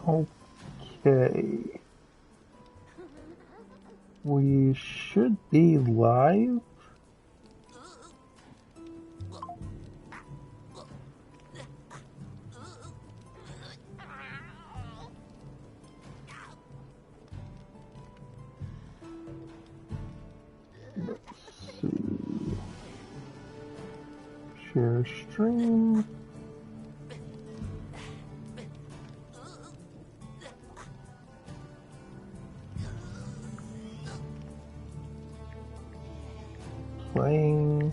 Okay. We should be live. Let's see. Share stream. Playing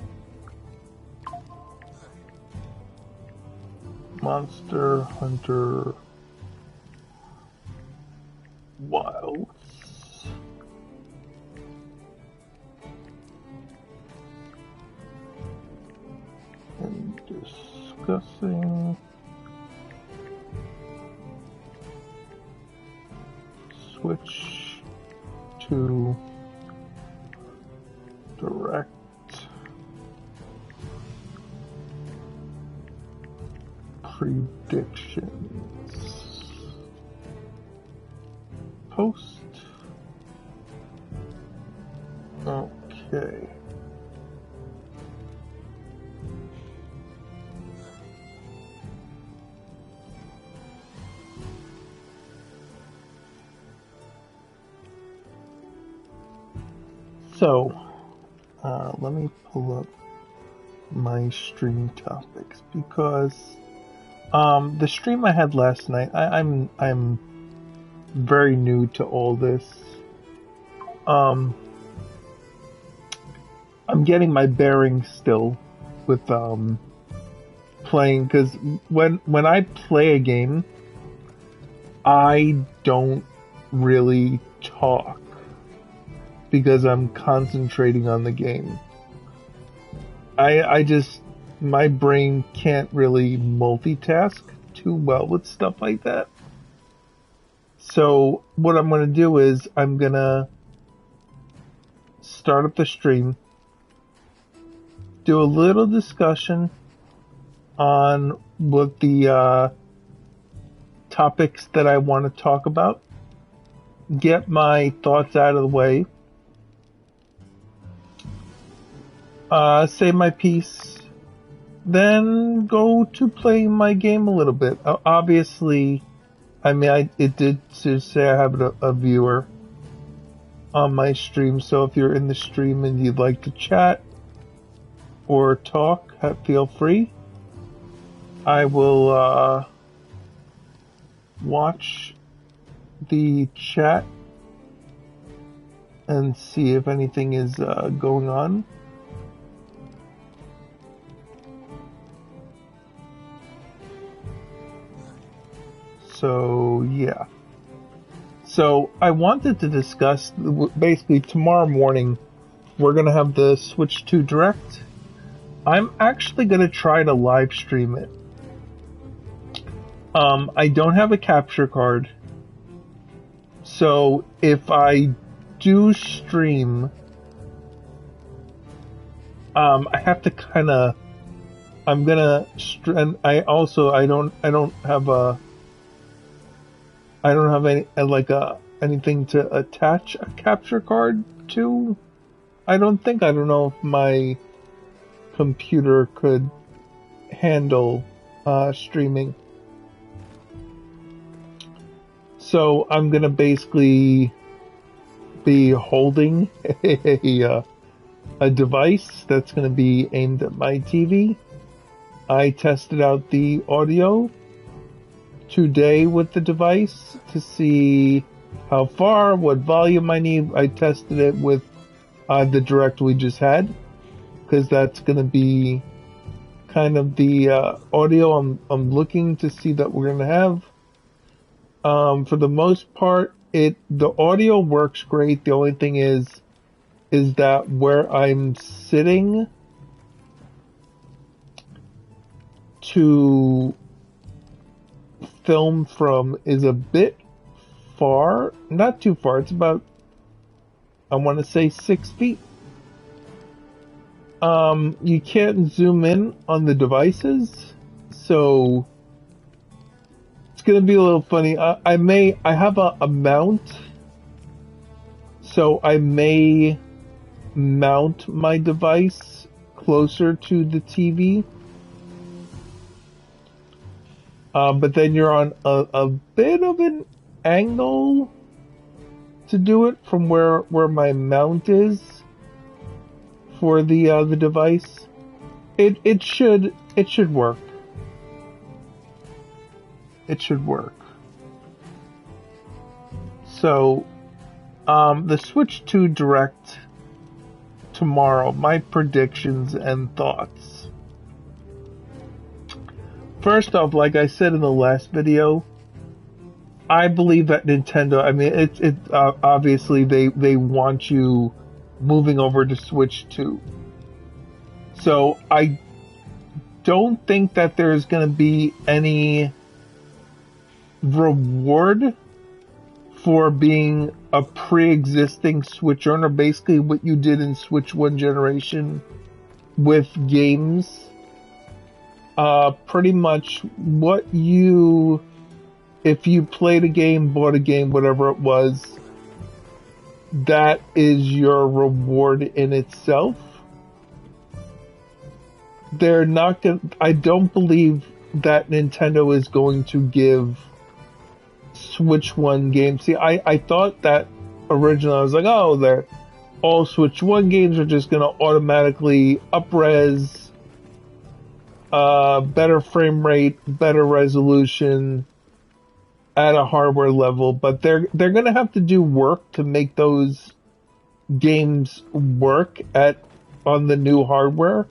Monster Hunter Wilds. And discussing switch to direct predictions. Post. Okay. So, let me pull up my stream topics because the stream I had last night, I'm very new to all this. I'm getting my bearings still with playing, because when I play a game, I don't really talk because I'm concentrating on the game. I just, my brain can't really multitask too well with stuff like that. So what I'm going to do is I'm going to start up the stream, do a little discussion on what the topics that I want to talk about, get my thoughts out of the way, say my piece, then go to play my game a little bit. Obviously, I mean, it did say I have a viewer on my stream, so if you're in the stream and you'd like to chat or talk, feel free. I will watch the chat and see if anything is going on. So, yeah. So, I wanted to discuss, basically tomorrow morning, we're going to have the Switch 2 Direct. I'm actually going to try to live stream it. I don't have a capture card. So, if I do stream, I have to kind of, I'm gonna, and I don't have any, anything to attach a capture card to. I don't know if my computer could handle streaming. So I'm gonna basically be holding a device that's gonna be aimed at my TV. I tested out the audio today with the device to see how far, what volume I need. I tested it with the Direct we just had, because that's going to be kind of the audio I'm looking to see that we're going to have. For the most part, the audio works great. The only thing is that where I'm sitting to film from is a bit far. Not too far. It's about, I want to say, 6 feet. You can't zoom in on the devices, so it's gonna be a little funny. I have a mount, so I may mount my device closer to the TV. But then you're on a bit of an angle to do it from where my mount is for the device. It should work. It should work. So, the Switch 2 Direct tomorrow, my predictions and thoughts. First off, like I said in the last video, I believe that Nintendo, I mean, it obviously they want you moving over to Switch 2. So I don't think that there's going to be any reward for being a pre-existing Switch owner. Basically what you did in Switch 1 generation with games. Pretty much what you, if you played a game, bought a game, whatever it was, that is your reward in itself. They're not going to, I don't believe that Nintendo is going to give Switch 1 games. See, I thought that originally, I was like, oh, they're all Switch 1 games are just going to automatically up-res, better frame rate, better resolution at a hardware level, but they're going to have to do work to make those games work on the new hardware,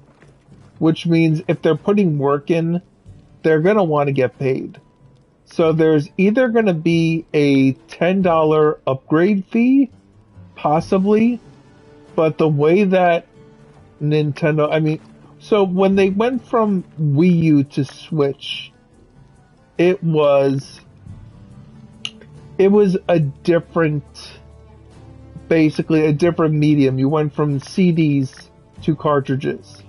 which means if they're putting work in, they're going to want to get paid. So there's either going to be a $10 upgrade fee, possibly, but the way that Nintendo, I mean, so when they went from Wii U to Switch, it was a different, basically a different medium. You went from CDs to cartridges.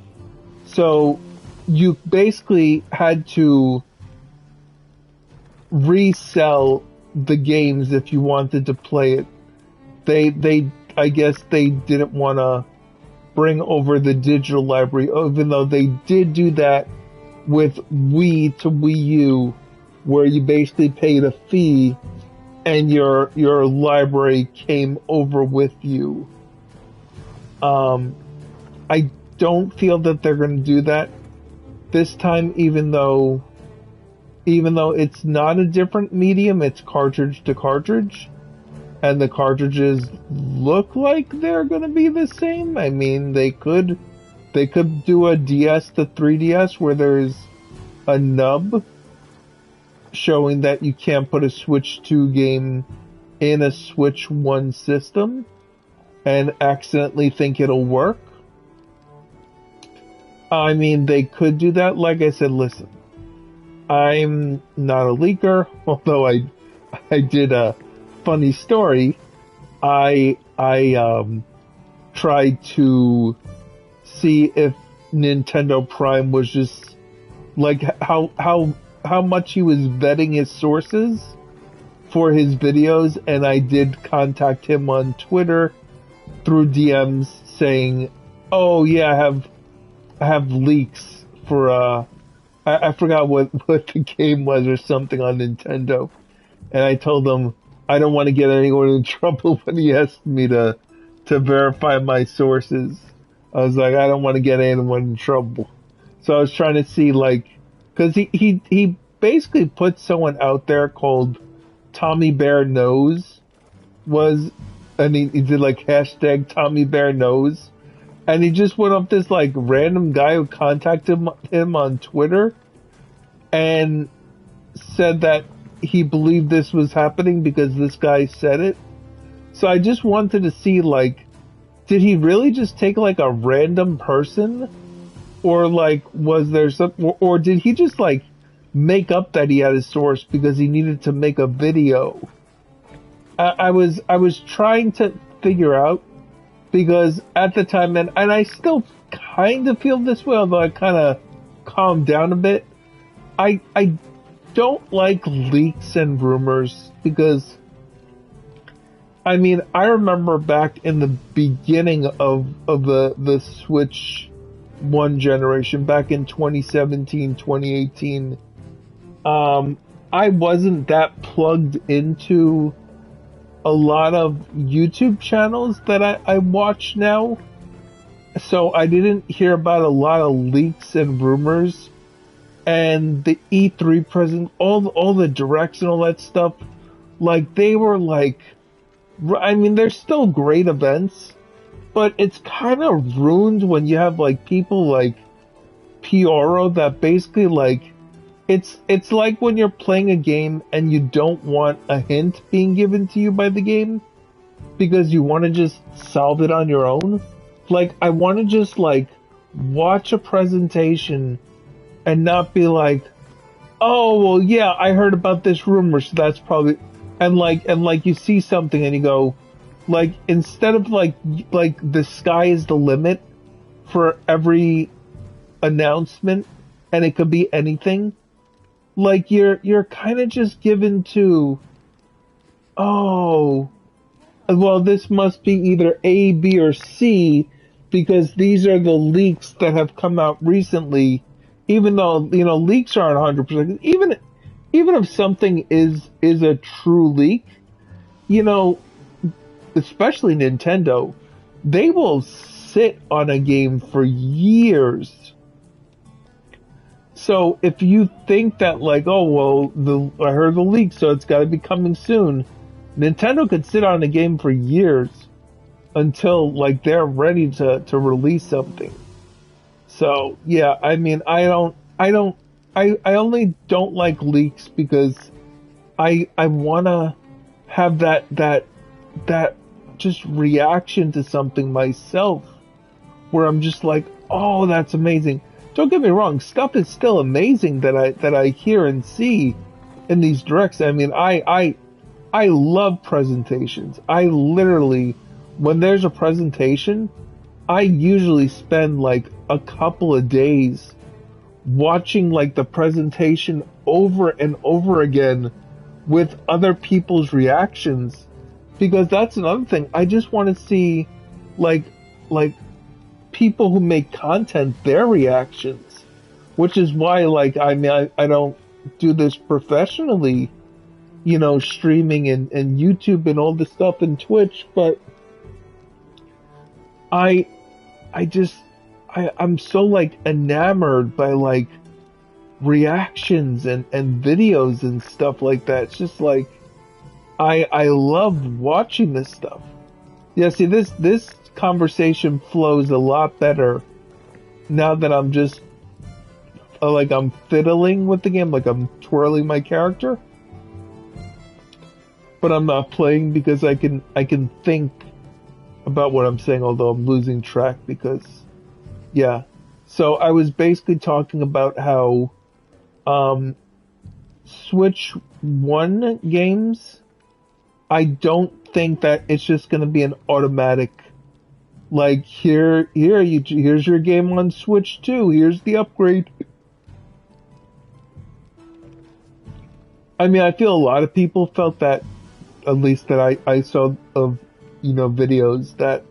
So you basically had to resell the games if you wanted to play it. They I guess they didn't want to bring over the digital library, even though they did do that with Wii to Wii U, where you basically paid a fee and your library came over with you. I don't feel that they're going to do that this time, even though it's not a different medium, it's cartridge to cartridge. And the cartridges look like they're going to be the same. I mean, they could do a DS to 3DS where there's a nub showing that you can't put a Switch 2 game in a Switch 1 system and accidentally think it'll work. I mean, they could do that. Like I said, listen, I'm not a leaker, although I did a funny story. I tried to see if Nintendo Prime was just like how much he was vetting his sources for his videos, and I did contact him on Twitter through DMs saying, "Oh yeah, I have leaks for I forgot what the game was or something on Nintendo," and I told him I don't want to get anyone in trouble when he asked me to verify my sources. I was like, I don't want to get anyone in trouble. So I was trying to see, like, because he basically put someone out there called Tommy Bear Knows, and he did like hashtag Tommy Bear Knows, and he just went up this like random guy who contacted him on Twitter and said that he believed this was happening because this guy said it. So I just wanted to see, like, did he really just take like a random person, or like was there some, or did he just like make up that he had a source because he needed to make a video? I was trying to figure out, because at the time, and I still kind of feel this way, although I kind of calmed down a bit. I don't like leaks and rumors because, I mean, I remember back in the beginning of the Switch 1 generation, back in 2017, 2018, I wasn't that plugged into a lot of YouTube channels that I watch now. So I didn't hear about a lot of leaks and rumors, and the E3 present, all the directs and all that stuff. Like they were like, I mean, they're still great events, but it's kind of ruined when you have like people like Pioro that basically like, it's like when you're playing a game and you don't want a hint being given to you by the game because you want to just solve it on your own. Like, I want to just, like, watch a presentation and not be like, oh, well, yeah, I heard about this rumor, so that's probably, and like you see something and you go, like, instead of like the sky is the limit for every announcement and it could be anything, like, you're kind of just given to, oh, well, this must be either A, B, or C, because these are the leaks that have come out recently, even though, you know, leaks aren't 100%. Even if something is a true leak, you know, especially Nintendo, they will sit on a game for years. So if you think that, like, oh, well, I heard the leak, so it's got to be coming soon, Nintendo could sit on a game for years until like they're ready to release something. So yeah, I mean, I only don't like leaks because I wanna have that just reaction to something myself where I'm just like, oh, that's amazing. Don't get me wrong, stuff is still amazing that I hear and see in these directs. I mean, I love presentations. I literally, when there's a presentation, I usually spend like a couple of days watching like the presentation over and over again with other people's reactions, because that's another thing. I just want to see like people who make content, their reactions, which is why, like, I mean, I don't do this professionally, you know, streaming and YouTube and all this stuff and Twitch, but I'm so like enamored by like reactions and videos and stuff like that. It's just like I love watching this stuff. Yeah, see, this conversation flows a lot better now that I'm just like I'm fiddling with the game, like I'm twirling my character, but I'm not playing because I can think about what I'm saying, although I'm losing track because, yeah. So I was basically talking about how Switch 1 games, I don't think that it's just going to be an automatic, like, here's your game on Switch 2, here's the upgrade. I mean, I feel a lot of people felt that, at least that I saw of, you know, videos, that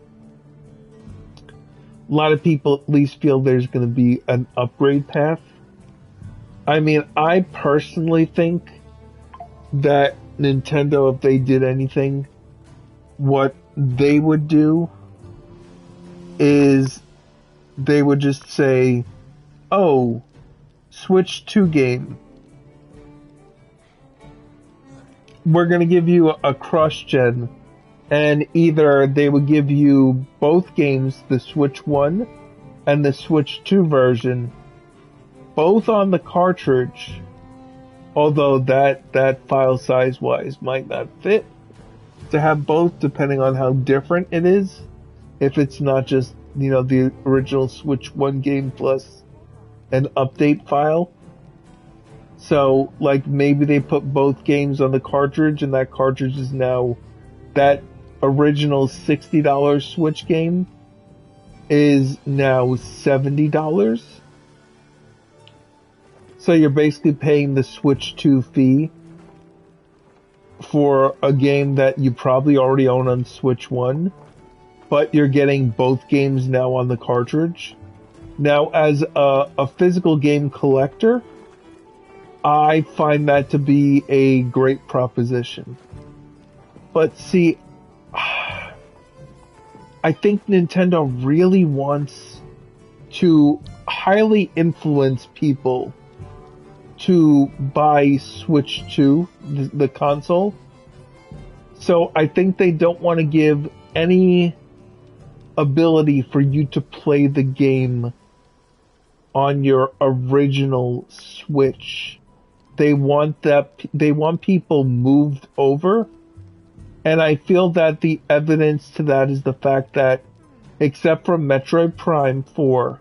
a lot of people at least feel there's going to be an upgrade path. I mean, I personally think that Nintendo, if they did anything, what they would do is they would just say, oh, Switch 2 game, we're going to give you a cross-gen, and either they would give you both games, the Switch 1 and the Switch 2 version, both on the cartridge, although that file size-wise might not fit, to have both depending on how different it is, if it's not just, you know, the original Switch 1 game plus an update file. So, like, maybe they put both games on the cartridge, and that cartridge is now, that original $60 Switch game is now $70. So So you're basically paying the Switch 2 fee for a game that you probably already own on Switch 1, but you're getting both games now on the cartridge. Now, as a physical game collector, I find that to be a great proposition. But see, I think Nintendo really wants to highly influence people to buy Switch 2, the console. So I think they don't want to give any ability for you to play the game on your original Switch. They want people moved over. And I feel that the evidence to that is the fact that, except for Metroid Prime 4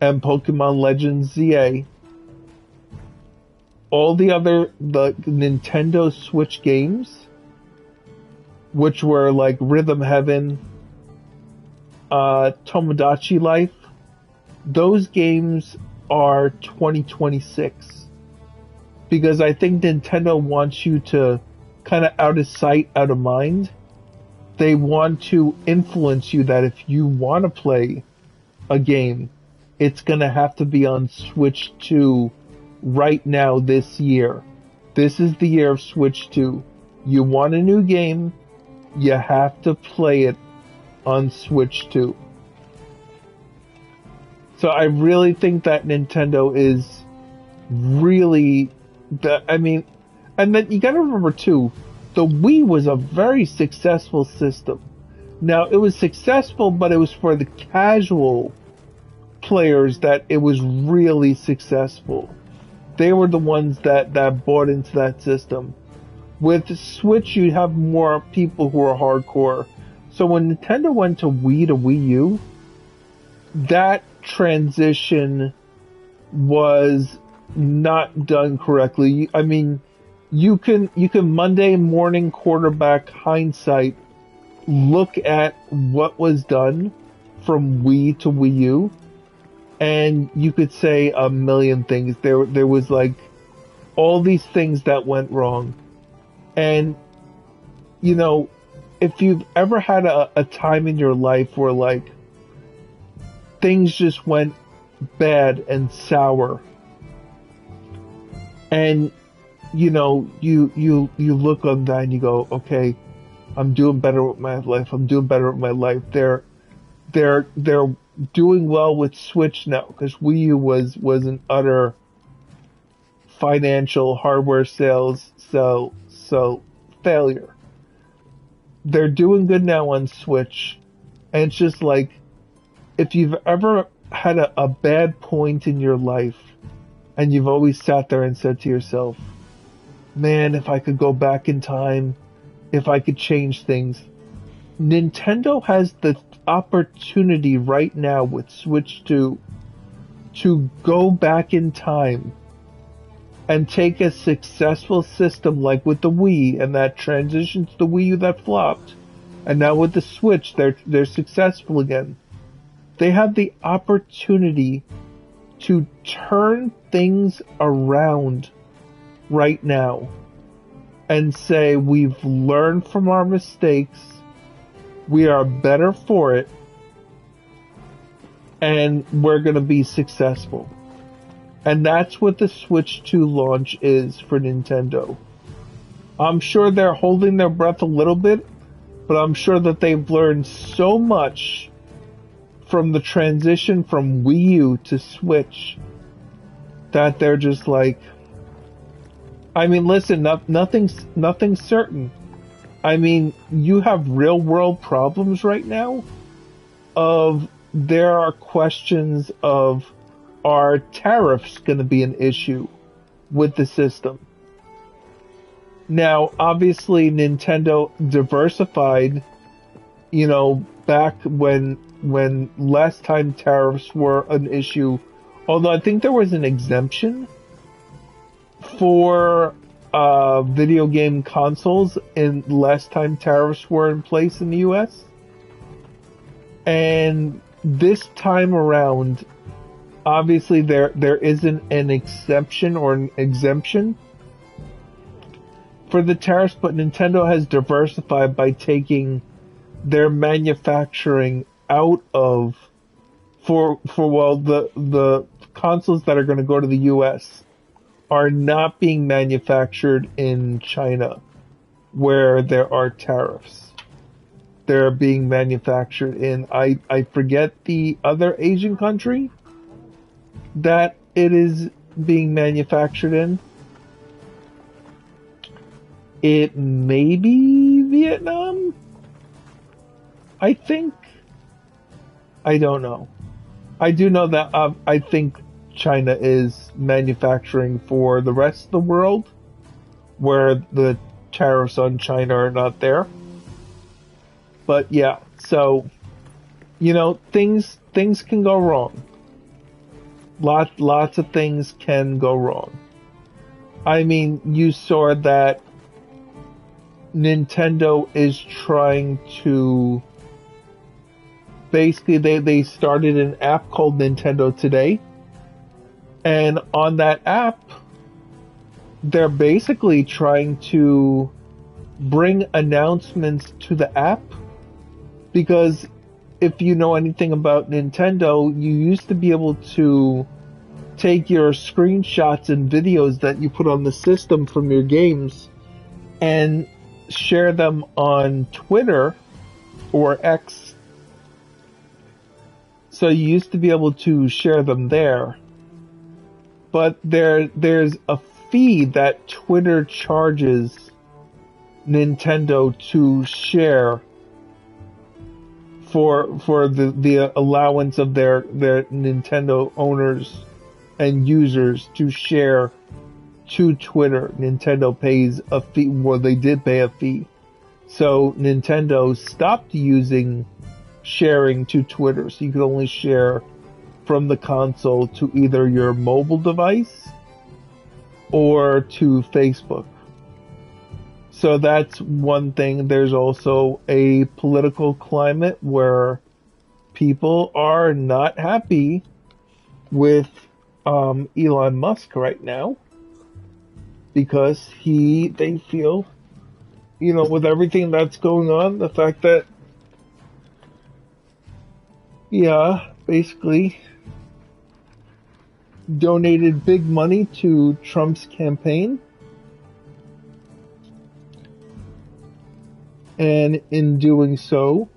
and Pokemon Legends ZA, all the Nintendo Switch games, which were like Rhythm Heaven, Tomodachi Life, those games are 2026. Because I think Nintendo wants you to kind of out of sight, out of mind. They want to influence you that if you want to play a game, it's going to have to be on Switch 2 right now this year. This is the year of Switch 2. You want a new game, you have to play it on Switch 2. So I really think that Nintendo is really and then you gotta remember too, the Wii was a very successful system. Now, it was successful, but it was for the casual players that it was really successful. They were the ones that bought into that system. With Switch, you have more people who are hardcore. So when Nintendo went to Wii to Wii U, that transition was not done correctly. I mean, you can Monday morning quarterback hindsight look at what was done from Wii to Wii U, and you could say a million things. There was like all these things that went wrong. And you know, if you've ever had a time in your life where like things just went bad and sour, and you know, you look on that and you go, okay, I'm doing better with my life. I'm doing better with my life. They're doing well with Switch now because Wii U was an utter financial hardware sales failure. They're doing good now on Switch, and it's just like, if you've ever had a bad point in your life and you've always sat there and said to yourself, man, if I could go back in time, if I could change things. Nintendo has the opportunity right now with Switch 2 to go back in time and take a successful system like with the Wii and that transition to the Wii U that flopped, and now with the Switch they're successful again. They have the opportunity to turn things around right now and say, we've learned from our mistakes, we are better for it, and we're going to be successful. And that's what the Switch 2 launch is for Nintendo. I'm sure they're holding their breath a little bit, but I'm sure that they've learned so much from the transition from Wii U to Switch that they're just like, I mean, listen, nothing's certain. I mean, you have real world problems right now there are questions of, are tariffs going to be an issue with the system? Now, obviously, Nintendo diversified, you know, back when last time tariffs were an issue, although I think there was an exemption for video game consoles in last time tariffs were in place in the US. And this time around, obviously there isn't an exception or an exemption for the tariffs, but Nintendo has diversified by taking their manufacturing out of for well the consoles that are going to go to the US are not being manufactured in China where there are tariffs. They're being manufactured in I forget the other Asian country that it is being manufactured in. It may be Vietnam, I think. I don't know. I do know that I think China is manufacturing for the rest of the world, where the tariffs on China are not there. But yeah, so things can go wrong. Lots of things can go wrong. I mean, you saw that Nintendo is trying to basically they started an app called Nintendo Today, and on that app they're basically trying to bring announcements to the app, because if you know anything about Nintendo, you used to be able to take your screenshots and videos that you put on the system from your games and share them on Twitter or X. So you used to be able to share them there. But there's a fee that Twitter charges Nintendo to share for the allowance of their Nintendo owners and users to share to Twitter. Nintendo pays a fee. Well, they did pay a fee. So Nintendo stopped using sharing to Twitter. So you could only share from the console to either your mobile device or to Facebook. So that's one thing. There's also a political climate where people are not happy with Elon Musk right now, because they feel, with everything that's going on, the fact that, basically donated big money to Trump's campaign, and in doing so,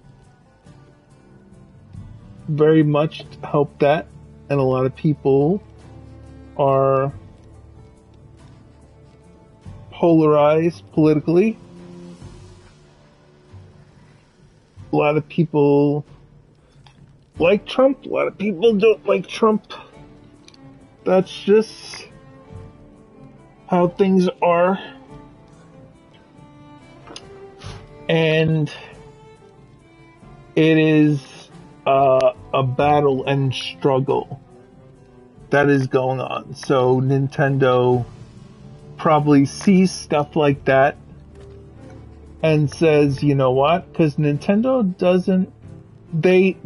very much helped that, and a lot of people are polarized politically. A lot of people like Trump, a lot of people don't like Trump. That's just how things are. And it is a battle and struggle that is going on. So Nintendo probably sees stuff like that and says, you know what? Because Nintendo doesn't, they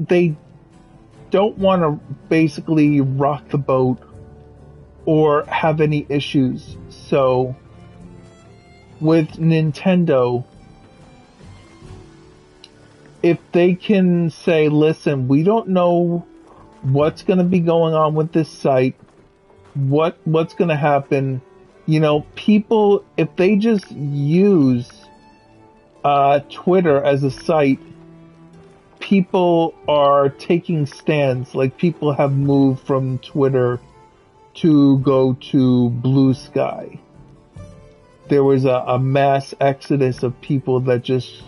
don't want to basically rock the boat or have any issues. So with Nintendo, if they can say, listen, we don't know what's going to be going on with this site, what's going to happen, people, if they just use Twitter as a site, people are taking stands. Like, people have moved from Twitter to go to Blue Sky. There was a mass exodus of people that just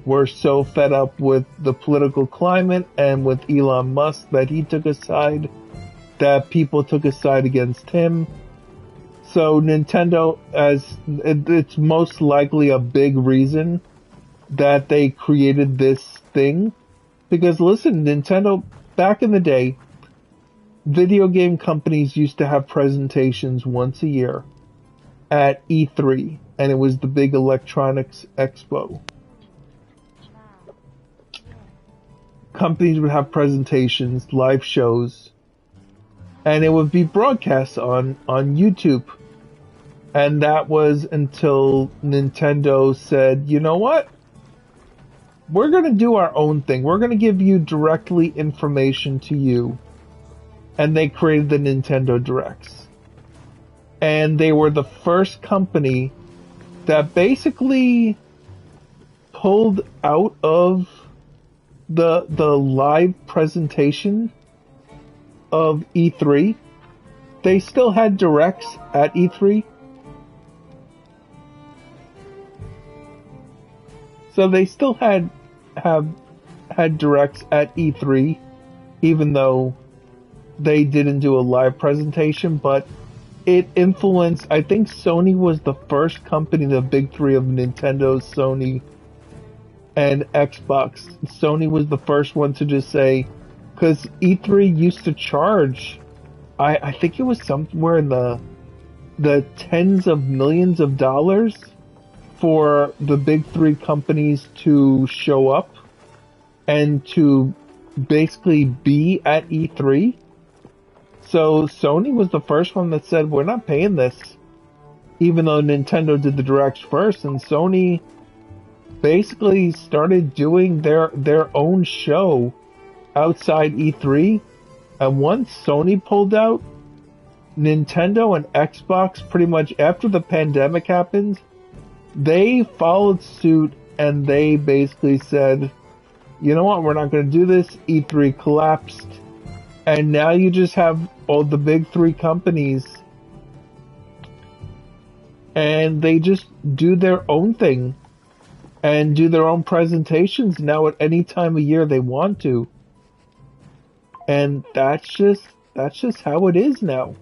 were so fed up with the political climate and with Elon Musk that he took a side, that people took a side against him. So Nintendo, it's most likely a big reason that they created this thing. Because listen, Nintendo, back in the day, video game companies used to have presentations once a year at E3, and it was the big electronics expo. Companies would have presentations, live shows, and it would be broadcast on YouTube. And that was until Nintendo said, you know what? We're going to do our own thing. We're going to give you directly information to you. And they created the Nintendo Directs. And they were the first company that basically pulled out of the live presentation of E3. They still had directs at E3. So they still had directs at E3, even though they didn't do a live presentation, but it influenced, I think Sony was the first company, the big three of Nintendo, Sony, and Xbox. Sony was the first one to just say, because E3 used to charge, I think it was somewhere in the tens of millions of dollars for the big three companies to show up and to basically be at E3. So Sony was the first one that said, we're not paying this, even though Nintendo did the directs first, and Sony basically started doing their own show outside E3. And once Sony pulled out, Nintendo and Xbox, pretty much after the pandemic happened, they followed suit and they basically said, you know what, we're not going to do this. E3 collapsed. And now you just have all the big three companies and they just do their own thing and do their own presentations now at any time of year they want to. And that's just how it is now.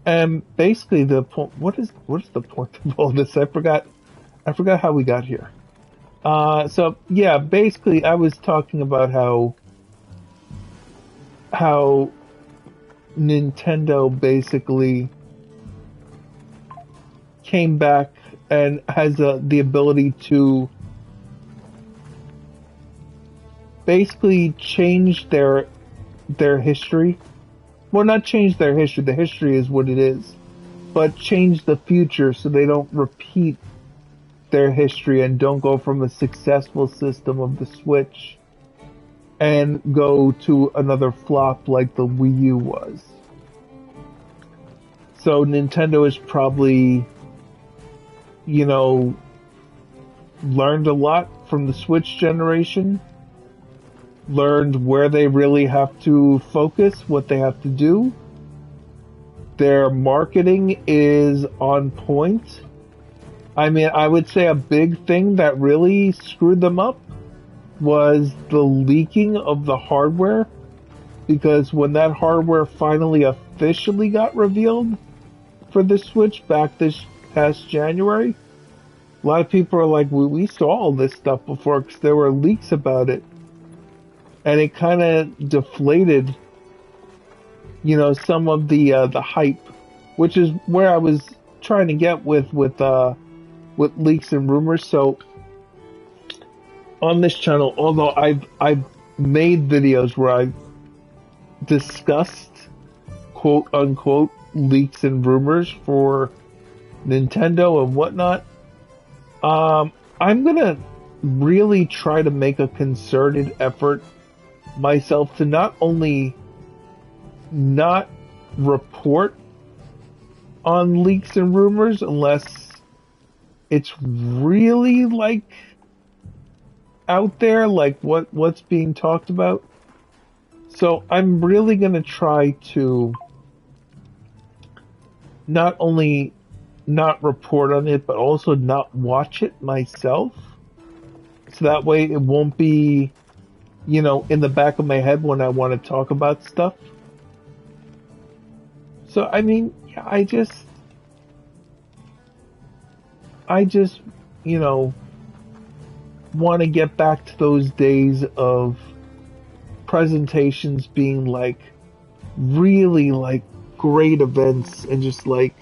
And basically the point, what is the point of all this? I forgot how we got here. So yeah, basically I was talking about how Nintendo basically came back and has the ability to basically change their history. Well, not change their history. The history is what it is. But change the future so they don't repeat their history and don't go from a successful system of the Switch and go to another flop like the Wii U was. So Nintendo is probably, learned a lot from the Switch generation, learned where they really have to focus, what they have to do. Their marketing is on point. I mean, I would say a big thing that really screwed them up was the leaking of the hardware, because when that hardware finally officially got revealed for the Switch back this past January, a lot of people are like, we saw all this stuff before because there were leaks about it. And it kind of deflated, some of the hype, which is where I was trying to get with leaks and rumors. So on this channel, although I've made videos where I've discussed quote unquote leaks and rumors for Nintendo and whatnot, I'm gonna really try to make a concerted effort myself to not only not report on leaks and rumors unless it's really like out there, like what's being talked about. So I'm really gonna try to not only not report on it, but also not watch it myself. So that way it won't be, in the back of my head when I want to talk about stuff. So, I mean, I just, want to get back to those days of presentations being like really like great events and just like,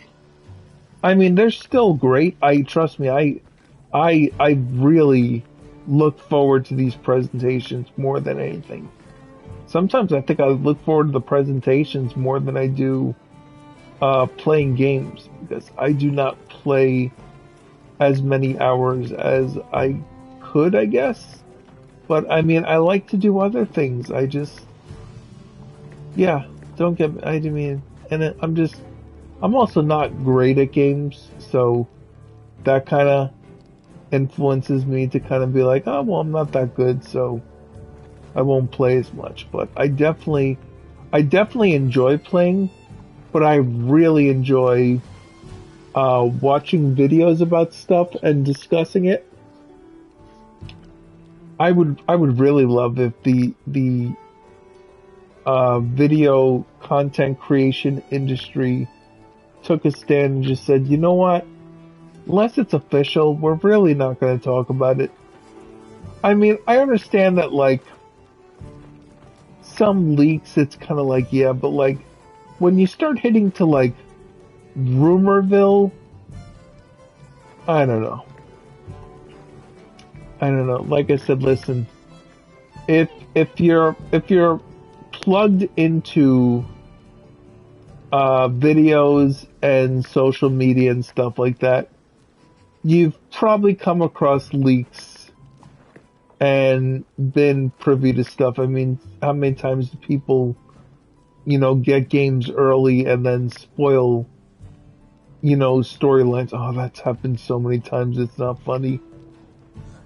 I mean, they're still great. Trust me, I really look forward to these presentations more than anything. sometimes I think I look forward to the presentations more than I do playing games because I do not play as many hours as I could, I guess. But I mean, I like to do other things. I just, yeah, don't get, I mean, and I'm also not great at games, so that kind of influences me to kind of be like, oh, well, I'm not that good, so I won't play as much. But I definitely enjoy playing, but I really enjoy watching videos about stuff and discussing it. I would really love if the video content creation industry took a stand and just said, you know what? Unless it's official, we're really not going to talk about it. I mean, I understand that like some leaks, it's kind of like yeah, but like when you start hitting to like Rumorville, I don't know. I don't know. Like I said, listen, if you're plugged into videos and social media and stuff like that, you've probably come across leaks and been privy to stuff. I mean, how many times do people, get games early and then spoil, storylines? Oh, that's happened so many times. It's not funny.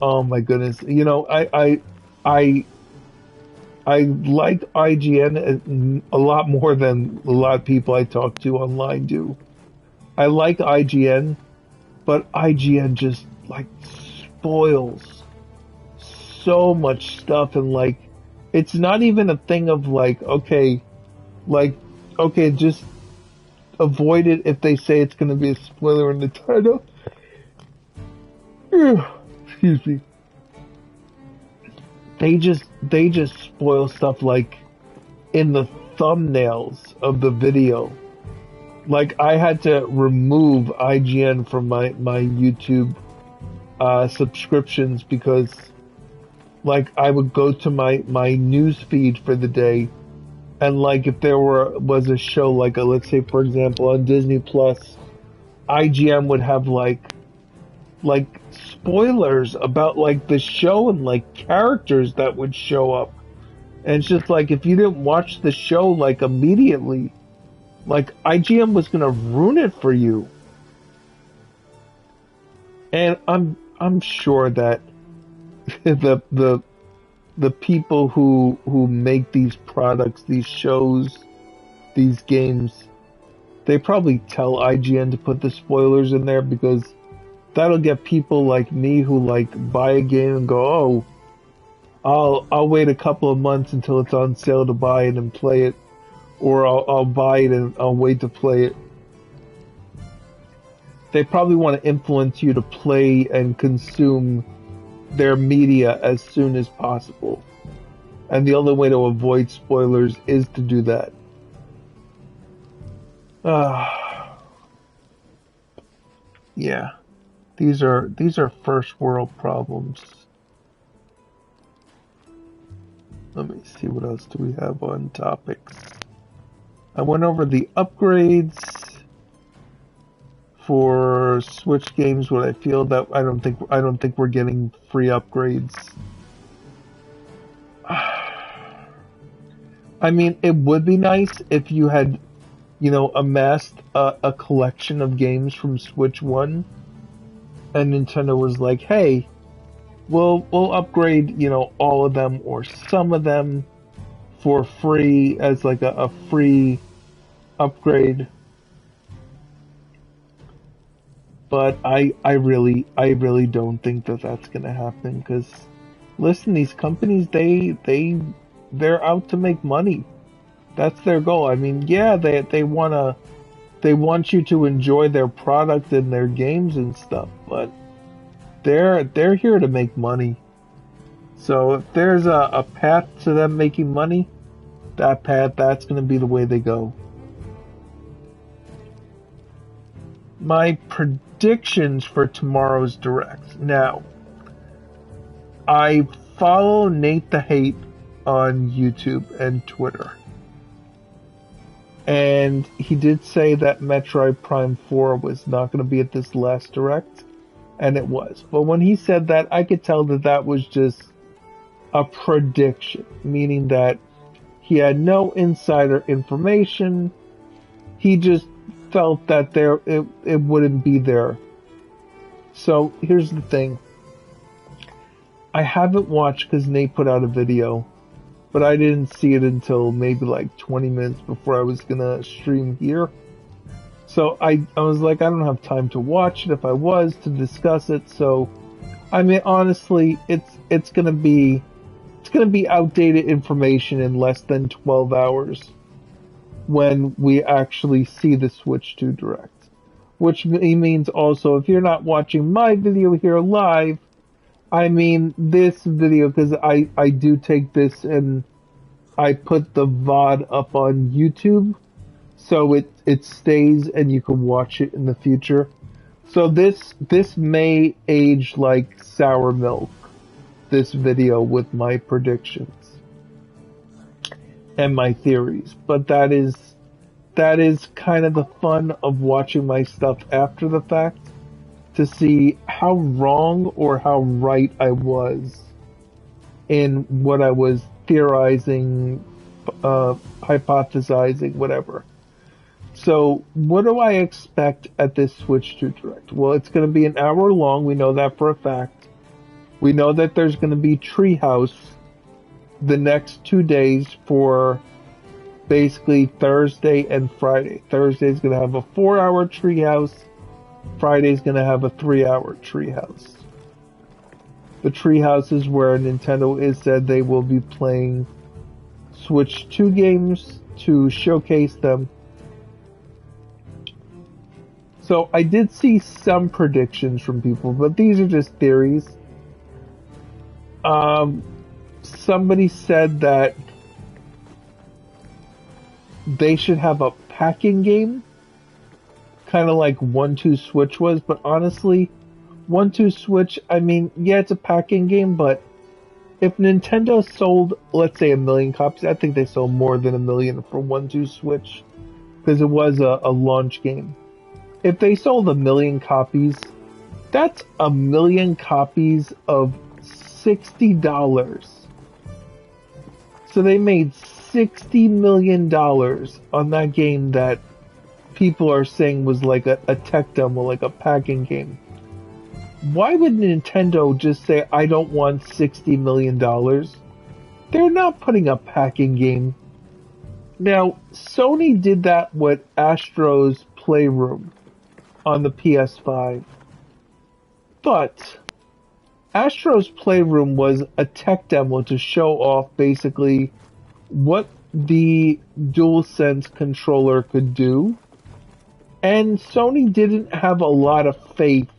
Oh my goodness. I I like IGN a lot more than a lot of people I talk to online do. I like IGN, but IGN just like spoils so much stuff and like it's not even a thing of like okay, just avoid it if they say it's going to be a spoiler in the title. Excuse me. They just spoil stuff like in the thumbnails of the video. Like I had to remove IGN from my YouTube subscriptions because like I would go to my news feed for the day and like if there was a show like let's say for example on Disney Plus, IGN would have like spoilers about like the show and like characters that would show up. And it's just like if you didn't watch the show like immediately, like IGN was gonna ruin it for you. And I'm sure that the people who make these products, these shows, these games, they probably tell IGN to put the spoilers in there because that'll get people like me who like buy a game and go, oh, I'll wait a couple of months until it's on sale to buy it and play it, or I'll buy it and I'll wait to play it. They probably want to influence you to play and consume their media as soon as possible. And the only way to avoid spoilers is to do that. Yeah. These are first world problems. Let me see what else do we have on topics. I went over the upgrades for Switch games. What I feel that I don't think we're getting free upgrades. I mean, it would be nice if you had, amassed a collection of games from Switch 1 and Nintendo was like, hey, we'll upgrade, all of them or some of them for free as like a free upgrade. But I really don't think that that's gonna happen because, listen, these companies they're out to make money. That's their goal. I mean, yeah, they want you to enjoy their product and their games and stuff, but they're here to make money. So if there's a path to them making money, that's going to be the way they go. My predictions for tomorrow's Direct. Now, I follow Nate the Hate on YouTube and Twitter. And he did say that Metroid Prime 4 was not going to be at this last Direct, and it was. But when he said that, I could tell that that was just a prediction, meaning that he had no insider information. He just felt that it wouldn't be there. So here's the thing. I haven't watched because Nate put out a video, but I didn't see it until maybe like 20 minutes before I was gonna stream here. So I was like, I don't have time to watch it if I was to discuss it. So, I mean, honestly, it's gonna be outdated information in less than 12 hours when we actually see the Switch 2 Direct. Which means also, if you're not watching my video here live, I mean this video, because I do take this and I put the VOD up on YouTube, so it stays and you can watch it in the future. So this may age like sour milk, this video with my predictions and my theories, but that is kind of the fun of watching my stuff after the fact, to see how wrong or how right I was in what I was theorizing, hypothesizing, whatever. So, what do I expect at this Switch 2 Direct? Well, it's going to be an hour long. We know that for a fact. We know that there's going to be Treehouse the next 2 days for basically Thursday and Friday. Thursday's going to have a 4-hour Treehouse. Friday's going to have a 3-hour Treehouse. The Treehouse is where Nintendo has said they will be playing Switch 2 games to showcase them. So I did see some predictions from people, but these are just theories. Somebody said that they should have a packing game, kind of like 1-2 Switch was, but honestly, 1-2 Switch, I mean, yeah, it's a packing game, but if Nintendo sold, let's say, 1 million copies, I think they sold more than 1 million for 1-2 Switch, because it was a launch game. If they sold 1 million copies, that's 1 million copies of $60. So they made $60 million on that game that people are saying was like a tech demo, like a packing game. Why would Nintendo just say, I don't want $60 million? They're not putting a packing game. Now, Sony did that with Astro's Playroom on the PS5. But Astro's Playroom was a tech demo to show off basically what the DualSense controller could do. And Sony didn't have a lot of faith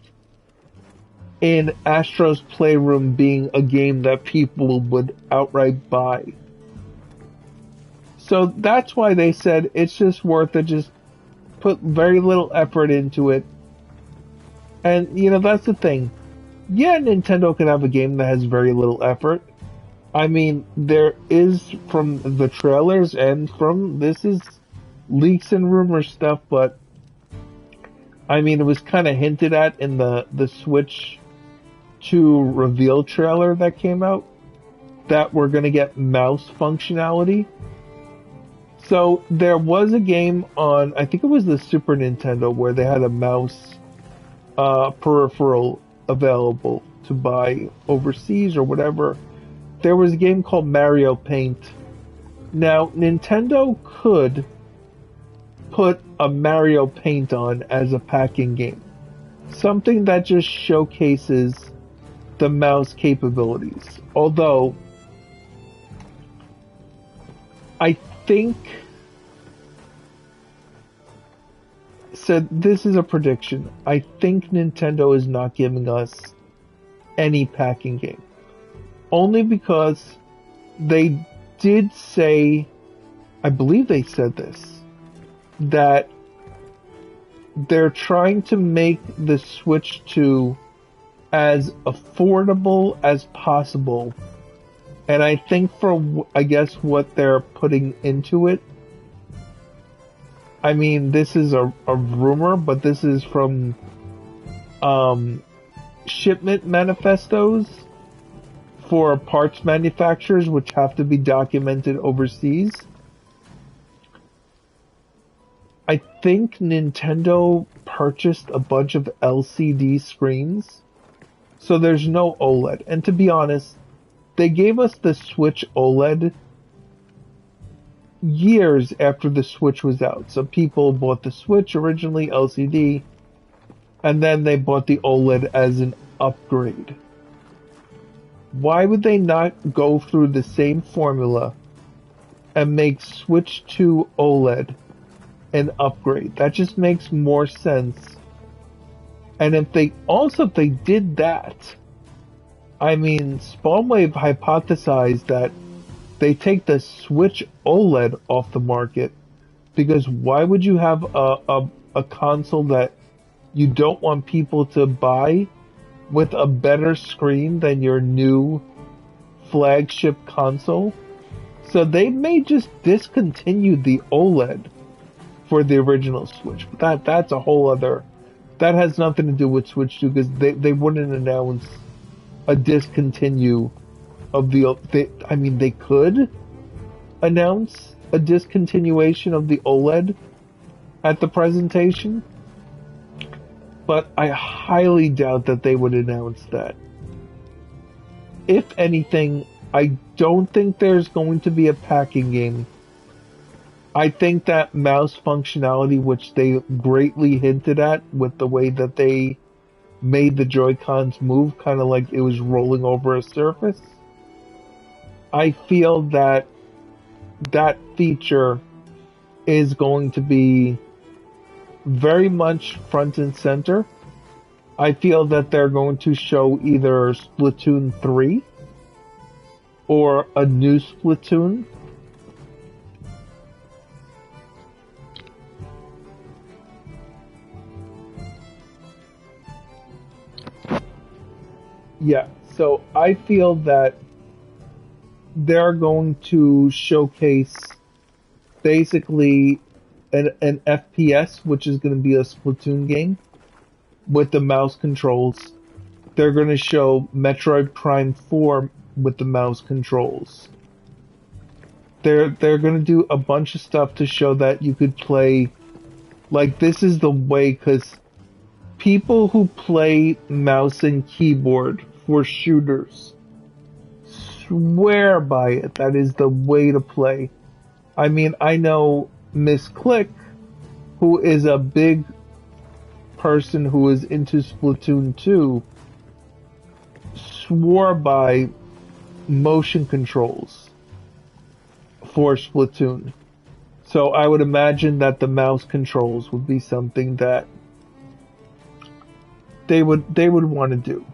in Astro's Playroom being a game that people would outright buy. So that's why they said it's just worth it, just put very little effort into it. And, you know, that's the thing. Yeah, Nintendo can have a game that has very little effort. I mean, there is, from the trailers and from, this is leaks and rumor stuff, but I mean, it was kind of hinted at in the Switch 2 reveal trailer that came out, that we're going to get mouse functionality. So there was a game on, I think it was the Super Nintendo, where they had a mouse peripheral available to buy overseas or whatever. There was a game called Mario Paint. Now, Nintendo could put a Mario Paint on as a packing game. Something that just showcases the mouse capabilities. Although, I think, so this is a prediction. I think Nintendo is not giving us any packing game. Only because they did say, I believe they said this, that they're trying to make the Switch 2 as affordable as possible And I think for, I guess, what they're putting into it, I mean, this is a rumor, but this is from um, shipment manifestos for parts manufacturers, which have to be documented overseas. I think Nintendo purchased a bunch of LCD screens, so there's no OLED. And to be honest, they gave us the Switch OLED years after the Switch was out. So people bought the Switch originally LCD, and then they bought the OLED as an upgrade. Why would they not go through the same formula and make Switch 2 OLED an upgrade? That just makes more sense. And if they did that, I mean, Spawnwave hypothesized that they take the Switch OLED off the market, because why would you have a console that you don't want people to buy with a better screen than your new flagship console? So they may just discontinue the OLED for the original Switch. But that's a whole other... That has nothing to do with Switch 2, because they wouldn't announce a discontinue of the... I mean, they could announce a discontinuation of the OLED at the presentation, but I highly doubt that they would announce that. If anything, I don't think there's going to be a packing game. I think that mouse functionality, which they greatly hinted at with the way that they made the Joy-Cons move, kind of like it was rolling over a surface, I feel that that feature is going to be very much front and center. I feel that they're going to show either Splatoon 3 or a new Splatoon. Yeah, so I feel that they're going to showcase basically an FPS, which is going to be a Splatoon game with the mouse controls. They're going to show Metroid Prime 4 with the mouse controls. They're going to do a bunch of stuff to show that you could play, like, this is the way, because people who play mouse and keyboard for shooters swear by it. That is the way to play. I mean, I know Miss Click, who is a big person who is into Splatoon 2, swore by motion controls for Splatoon. So I would imagine that the mouse controls would be something that they would want to do.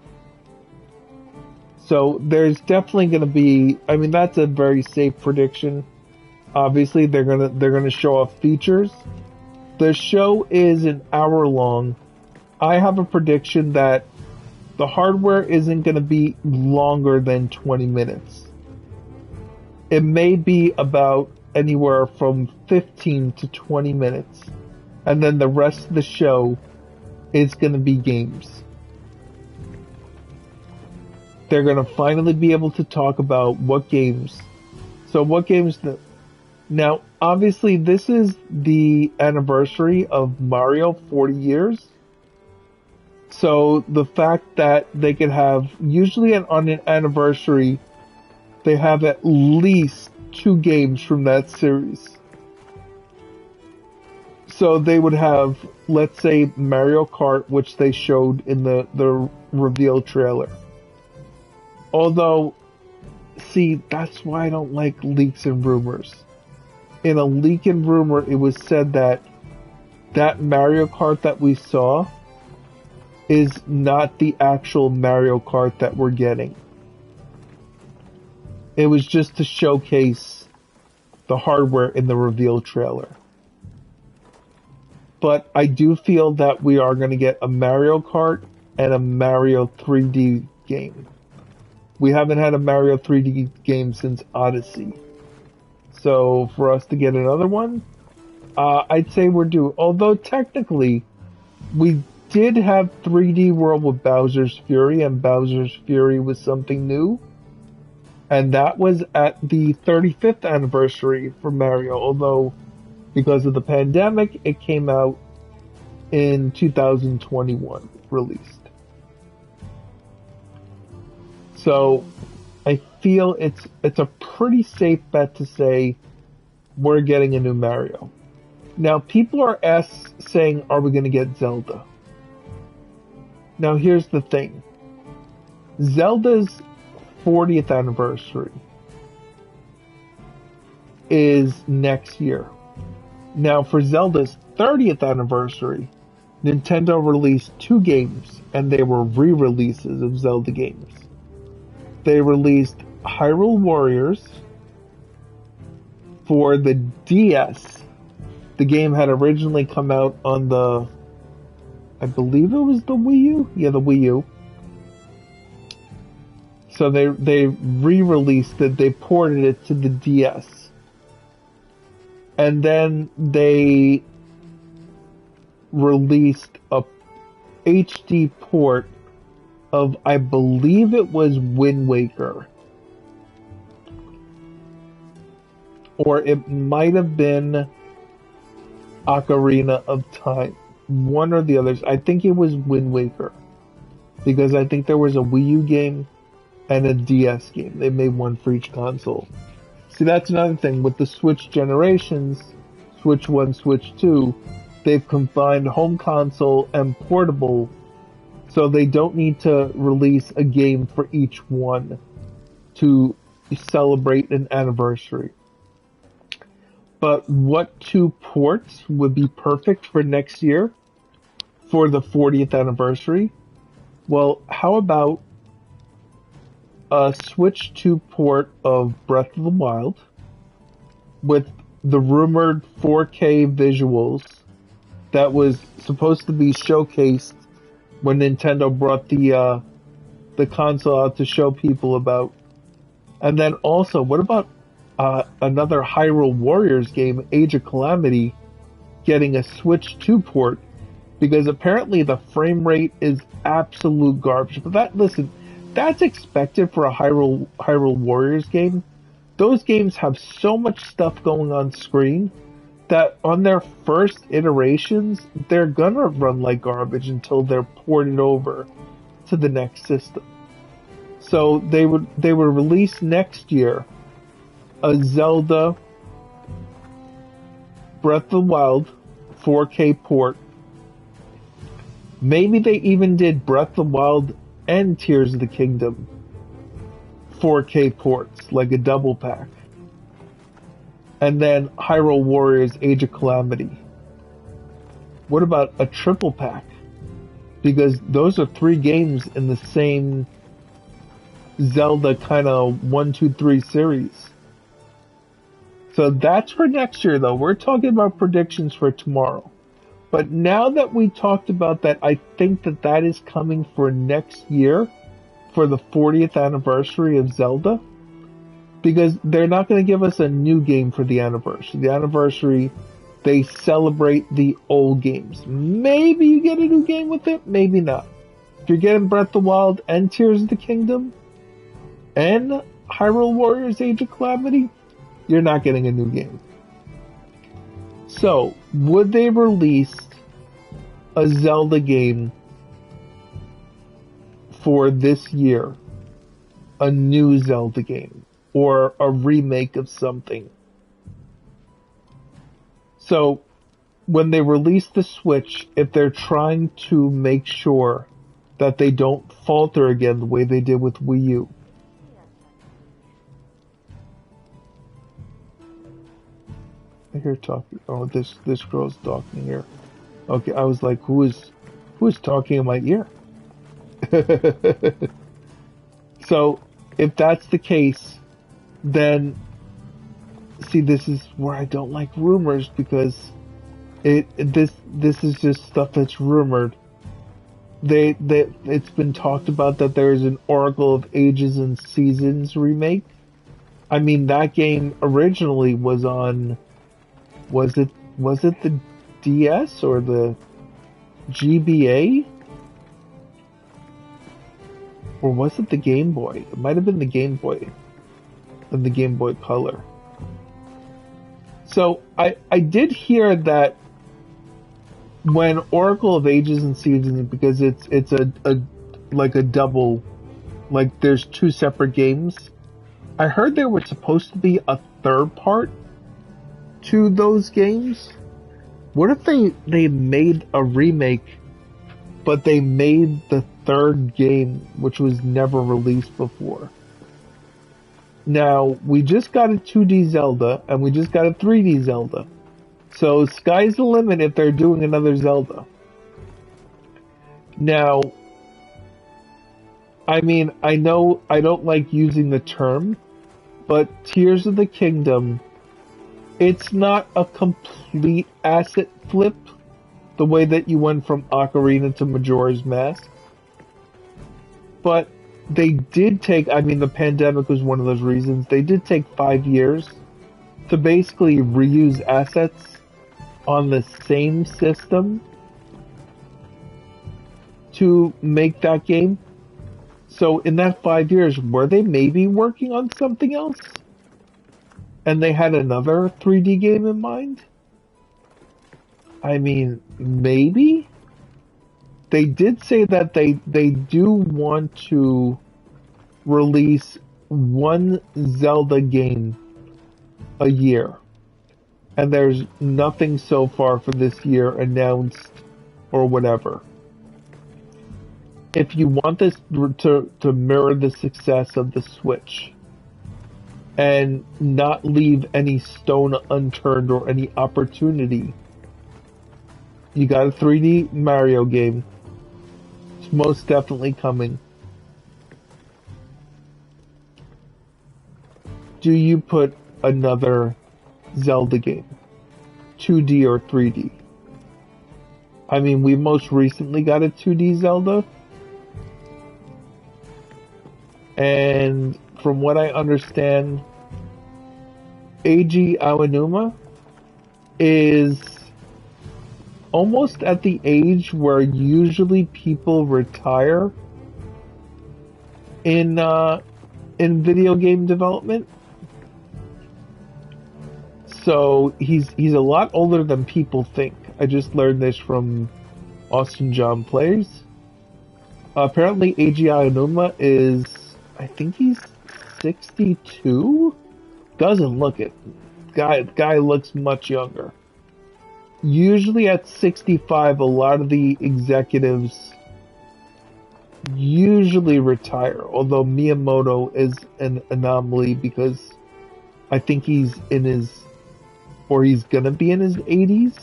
So there's definitely going to be, I mean, that's a very safe prediction. Obviously, they're gonna show off features. The show is an hour long. I have a prediction that the hardware isn't going to be longer than 20 minutes. It may be about anywhere from 15 to 20 minutes. And then the rest of the show is going to be games. They're going to finally be able to talk about what games. So what games... Now, obviously, this is the anniversary of Mario, 40 years. So the fact that they could have, usually on an anniversary, they have at least 2 games from that series. So they would have, let's say, Mario Kart, which they showed in the reveal trailer. Although, see, that's why I don't like leaks and rumors. In a leak and rumor, it was said that that Mario Kart that we saw is not the actual Mario Kart that we're getting. It was just to showcase the hardware in the reveal trailer. But I do feel that we are going to get a Mario Kart and a Mario 3D game. We haven't had a Mario 3D game since Odyssey. So for us to get another one, I'd say we're due. Although technically, we did have 3D World with Bowser's Fury, and Bowser's Fury was something new. And that was at the 35th anniversary for Mario, although because of the pandemic, it came out in 2021, released. So I feel it's a pretty safe bet to say we're getting a new Mario. Now, people are saying, are we going to get Zelda? Now, here's the thing. Zelda's 40th anniversary is next year. Now, for Zelda's 30th anniversary, Nintendo released 2 games, and they were re-releases of Zelda games. They released Hyrule Warriors for the DS. The game had originally come out on I believe it was the Wii U? Yeah, the Wii U. So they re-released it, they ported it to the DS. And then they released a HD port of, I believe it was Wind Waker. Or it might have been Ocarina of Time. One or the others. I think it was Wind Waker. Because I think there was a Wii U game and a DS game. They made one for each console. See, that's another thing. With the Switch generations, Switch 1, Switch 2, they've combined home console and portable, so they don't need to release a game for each one to celebrate an anniversary. But what 2 ports would be perfect for next year for the 40th anniversary? Well, how about a Switch 2 port of Breath of the Wild with the rumored 4K visuals that was supposed to be showcased when Nintendo brought the console out to show people about. And then also, what about another Hyrule Warriors game, Age of Calamity, getting a Switch 2 port? Because apparently the frame rate is absolute garbage. But that's expected for a Hyrule Warriors game. Those games have so much stuff going on screen that on their first iterations, they're gonna run like garbage until they're ported over to the next system. So they would release next year a Zelda Breath of the Wild 4K port. Maybe they even did Breath of the Wild and Tears of the Kingdom 4K ports, like a double pack. And then Hyrule Warriors Age of Calamity. What about a triple pack? Because those are 3 games in the same Zelda kind of 1, 2, 3 series. So that's for next year, though. We're talking about predictions for tomorrow. But now that we talked about that, I think that is coming for next year for the 40th anniversary of Zelda. Because they're not going to give us a new game for the anniversary. The anniversary, they celebrate the old games. Maybe you get a new game with it, maybe not. If you're getting Breath of the Wild and Tears of the Kingdom and Hyrule Warriors Age of Calamity, you're not getting a new game. So, would they release a Zelda game for this year? A new Zelda game? Or a remake of something? So, when they release the Switch, if they're trying to make sure that they don't falter again the way they did with Wii U. I hear talking. Oh, this girl's talking here. Okay, I was like, who is talking in my ear? So, if that's the case, then see, this is where I don't like rumors, because this is just stuff that's rumored. it's been talked about that there is an Oracle of Ages and Seasons remake. I mean, that game originally was on, was it the DS or the GBA? Or was it the Game Boy? It might have been the Game Boy and the Game Boy Color. So I did hear that when Oracle of Ages and Seasons, because it's a like a double, like there's two separate games. I heard there was supposed to be a third part to those games. What if they made a remake, but they made the third game, which was never released before? Now, we just got a 2D Zelda, and we just got a 3D Zelda. So, sky's the limit if they're doing another Zelda. Now, I mean, I know I don't like using the term, but Tears of the Kingdom, it's not a complete asset flip, the way that you went from Ocarina to Majora's Mask. But they did take, I mean, the pandemic was one of those reasons, they did take 5 years to basically reuse assets on the same system to make that game. So in that 5 years, were they maybe working on something else? And they had another 3D game in mind? I mean, maybe? They did say that they do want to release one Zelda game a year. And there's nothing so far for this year announced or whatever. If you want this to mirror the success of the Switch and not leave any stone unturned or any opportunity, you got a 3D Mario game. It's most definitely coming. Do you put another Zelda game? 2D or 3D? I mean, we most recently got a 2D Zelda. And from what I understand, Eiji Aonuma is almost at the age where usually people retire in video game development. So he's a lot older than people think. I just learned this from Austin John Plays. Apparently Eiji Aonuma is, I think he's 62? Doesn't look it. Guy looks much younger. Usually at 65, a lot of the executives usually retire, although Miyamoto is an anomaly because I think he's in his, or he's gonna be in his 80s.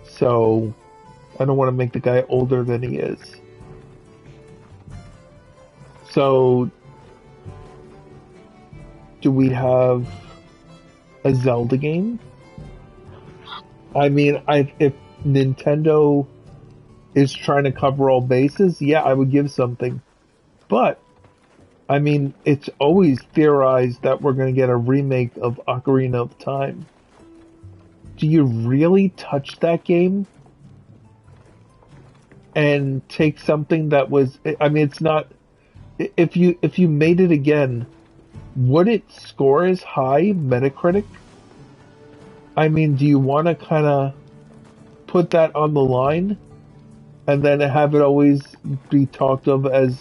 So, I don't want to make the guy older than he is. So, do we have a Zelda game? I mean, if Nintendo is trying to cover all bases, yeah, I would give something. But, I mean, it's always theorized that we're going to get a remake of Ocarina of Time. Do you really touch that game and take something that was, I mean, it's not, if you made it again, would it score as high Metacritic? I mean, do you want to kind of put that on the line and then have it always be talked of as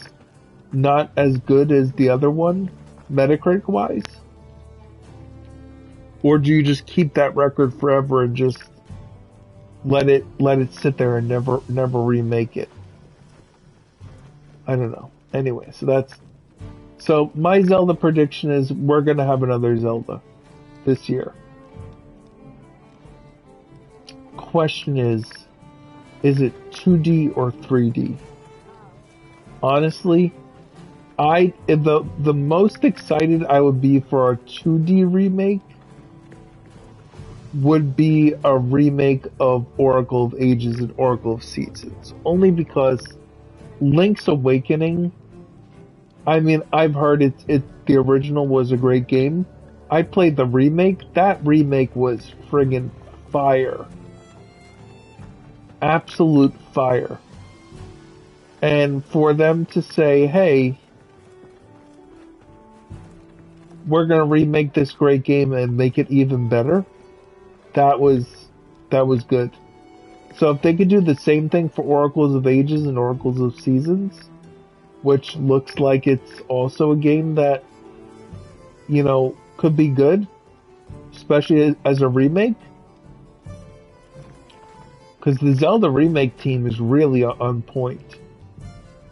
not as good as the other one, Metacritic wise? Or do you just keep that record forever and just let it sit there and never remake it? I don't know. Anyway, so my Zelda prediction is we're gonna have another Zelda this year. Question is it 2D or 3D? Honestly, the most excited I would be for a 2D remake would be a remake of Oracle of Ages and Oracle of Seasons. Only because Link's Awakening, I mean, I've heard the original was a great game. I played the remake. That remake was friggin' fire. Absolute fire. And for them to say, hey, we're going to remake this great game and make it even better, that was good. So if they could do the same thing for Oracles of Ages and Oracles of Seasons, which looks like it's also a game that, could be good, especially as a remake, because the Zelda remake team is really on point.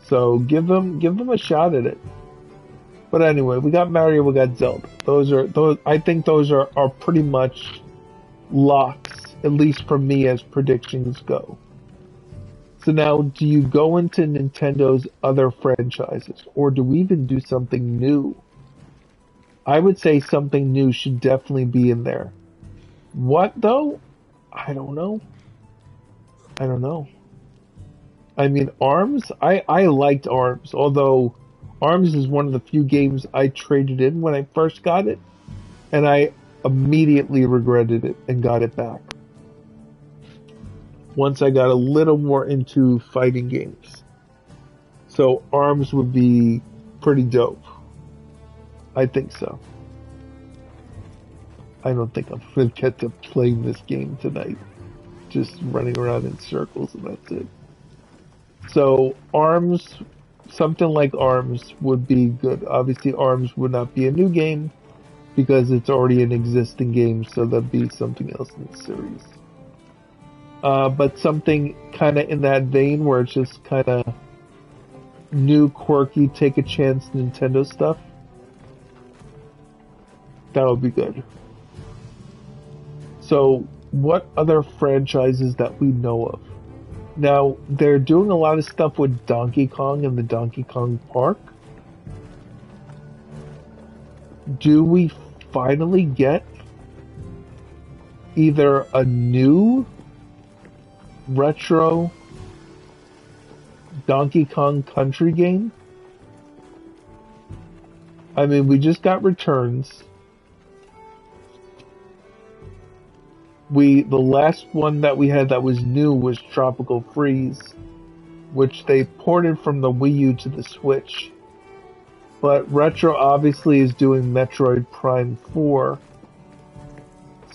So give them a shot at it. But anyway, we got Mario, we got Zelda. I think those are pretty much locks, at least for me as predictions go. So now, do you go into Nintendo's other franchises, or do we even do something new? I would say something new should definitely be in there. What though? I don't know. I mean, ARMS? I liked ARMS, although ARMS is one of the few games I traded in when I first got it, and I immediately regretted it and got it back. Once I got a little more into fighting games. So ARMS would be pretty dope. I think so. I don't think I'm going to get to playing this game tonight. Just running around in circles and that's it. So ARMS, something like ARMS would be good. Obviously ARMS would not be a new game because it's already an existing game, so that'd be something else in the series. But something kind of in that vein where it's just kind of new, quirky, take a chance Nintendo stuff. That would be good. So, what other franchises that we know of? Now, they're doing a lot of stuff with Donkey Kong and the Donkey Kong Park. Do we finally get either a new retro Donkey Kong Country game? I mean, we just got Returns. The last one that we had that was new was Tropical Freeze, which they ported from the Wii U to the Switch. But Retro obviously is doing Metroid Prime 4.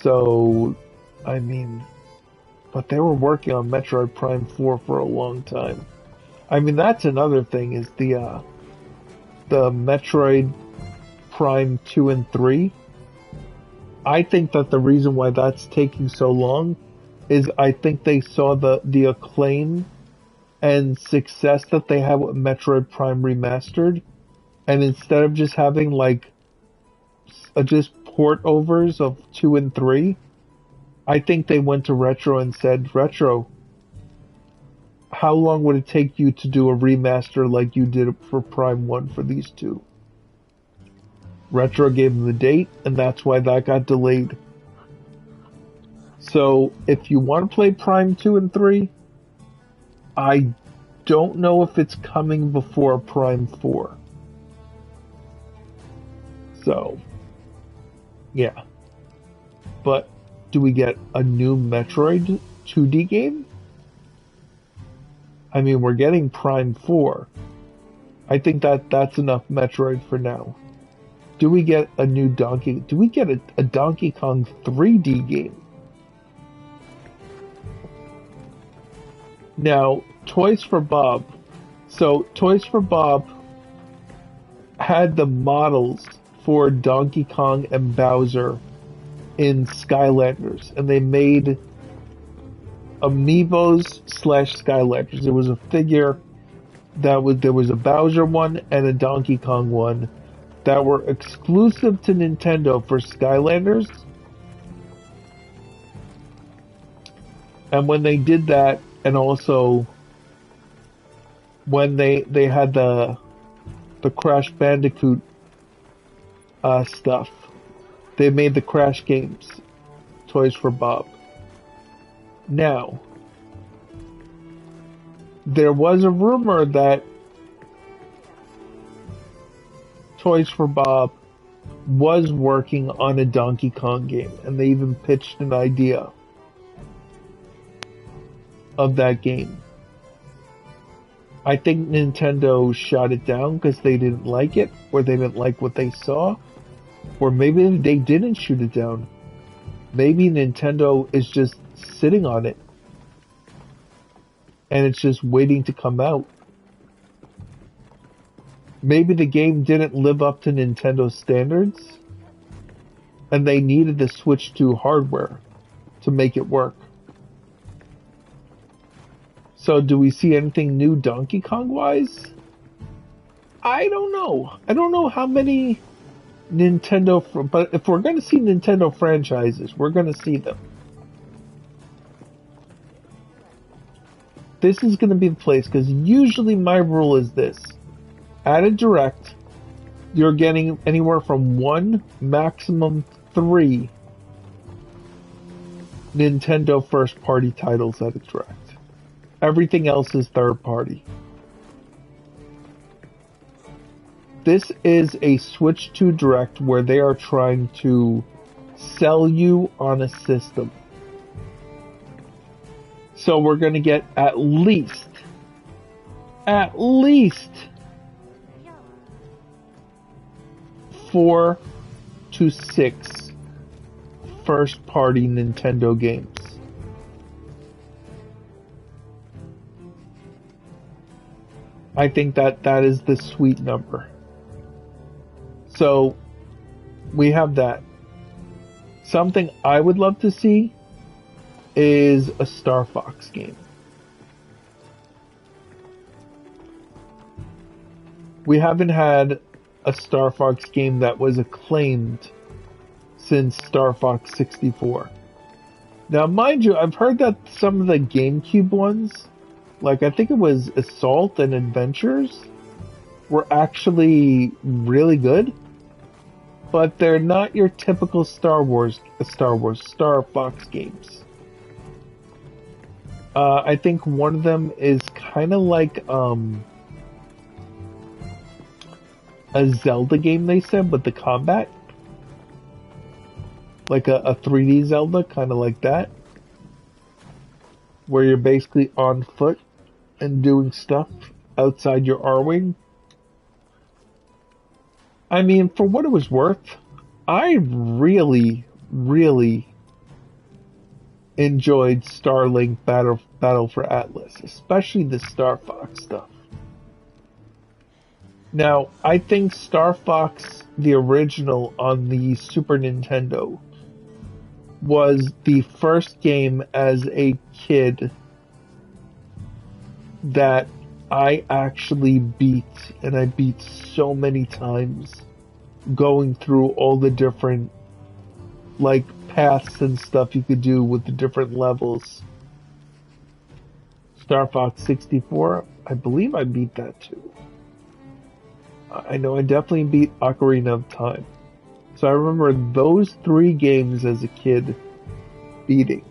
So, I mean, but they were working on Metroid Prime 4 for a long time. I mean, that's another thing is the Metroid Prime 2 and 3. I think that the reason why that's taking so long is I think they saw the acclaim and success that they have with Metroid Prime Remastered, and instead of just having like just port overs of 2 and 3, I think they went to Retro and said, Retro, how long would it take you to do a remaster like you did for Prime 1 for these two? Retro gave them the date, and that's why that got delayed. So, if you want to play Prime 2 and 3, I don't know if it's coming before Prime 4. So, yeah. But, do we get a new Metroid 2D game? I mean, we're getting Prime 4. I think that's enough Metroid for now. Do we get a new Donkey... Do we get a Donkey Kong 3D game? Now, Toys for Bob. So, Toys for Bob had the models for Donkey Kong and Bowser in Skylanders. And they made Amiibos / Skylanders. There was a figure there was a Bowser one and a Donkey Kong one that were exclusive to Nintendo for Skylanders. And when they did that, and also when they had the Crash Bandicoot stuff, they made the Crash games. Toys for Bob. Now, there was a rumor that Toys for Bob was working on a Donkey Kong game, and they even pitched an idea of that game. I think Nintendo shot it down because they didn't like it, or they didn't like what they saw, or maybe they didn't shoot it down. Maybe Nintendo is just sitting on it, and it's just waiting to come out. Maybe the game didn't live up to Nintendo's standards, and they needed to switch to hardware to make it work. So do we see anything new Donkey Kong-wise? I don't know. I don't know how many Nintendo... But if we're going to see Nintendo franchises, we're going to see them. This is going to be the place, because usually my rule is this. At a Direct, you're getting anywhere from 1, maximum 3 Nintendo first-party titles at a Direct. Everything else is third-party. This is a Switch 2 Direct where they are trying to sell you on a system. So we're going to get at least 4 to 6 first-party Nintendo games. I think that is the sweet number. So, we have that. Something I would love to see is a Star Fox game. We haven't had a Star Fox game that was acclaimed since Star Fox 64. Now, mind you, I've heard that some of the GameCube ones, like I think it was Assault and Adventures, were actually really good, but they're not your typical Star Fox games. I think one of them is kind of like a Zelda game, they said, but the combat. Like a 3D Zelda, kind of like that. Where you're basically on foot and doing stuff outside your Arwing. I mean, for what it was worth, I really, really enjoyed Starlink Battle for Atlas, especially the Star Fox stuff. Now, I think Star Fox, the original on the Super Nintendo, was the first game as a kid that I actually beat, and I beat so many times, going through all the different, like, paths and stuff you could do with the different levels. Star Fox 64, I believe I beat that too. I know I definitely beat Ocarina of Time. So I remember those 3 games as a kid beating.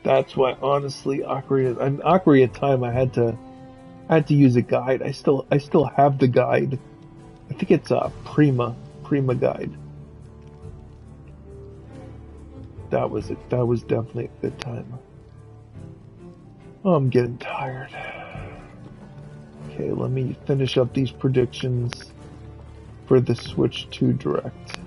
That's why, honestly, Ocarina of Time, I had to use a guide. I still have the guide. I think it's a Prima guide. That was it. That was definitely a good time. Oh, I'm getting tired. Okay, let me finish up these predictions for the Switch 2 Direct.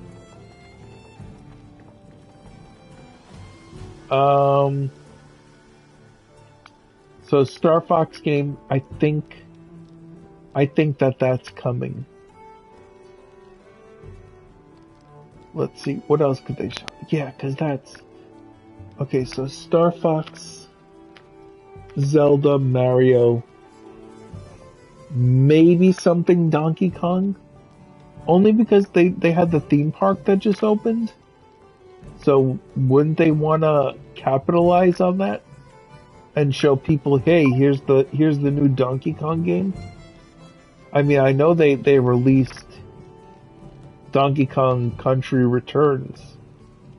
So Star Fox game, I think that's coming. Let's see, what else could they show? Yeah, because that's... Okay, so Star Fox, Zelda, Mario, maybe something Donkey Kong? Only because they had the theme park that just opened. So wouldn't they want to capitalize on that? And show people, hey, here's the new Donkey Kong game? I mean, I know they released Donkey Kong Country Returns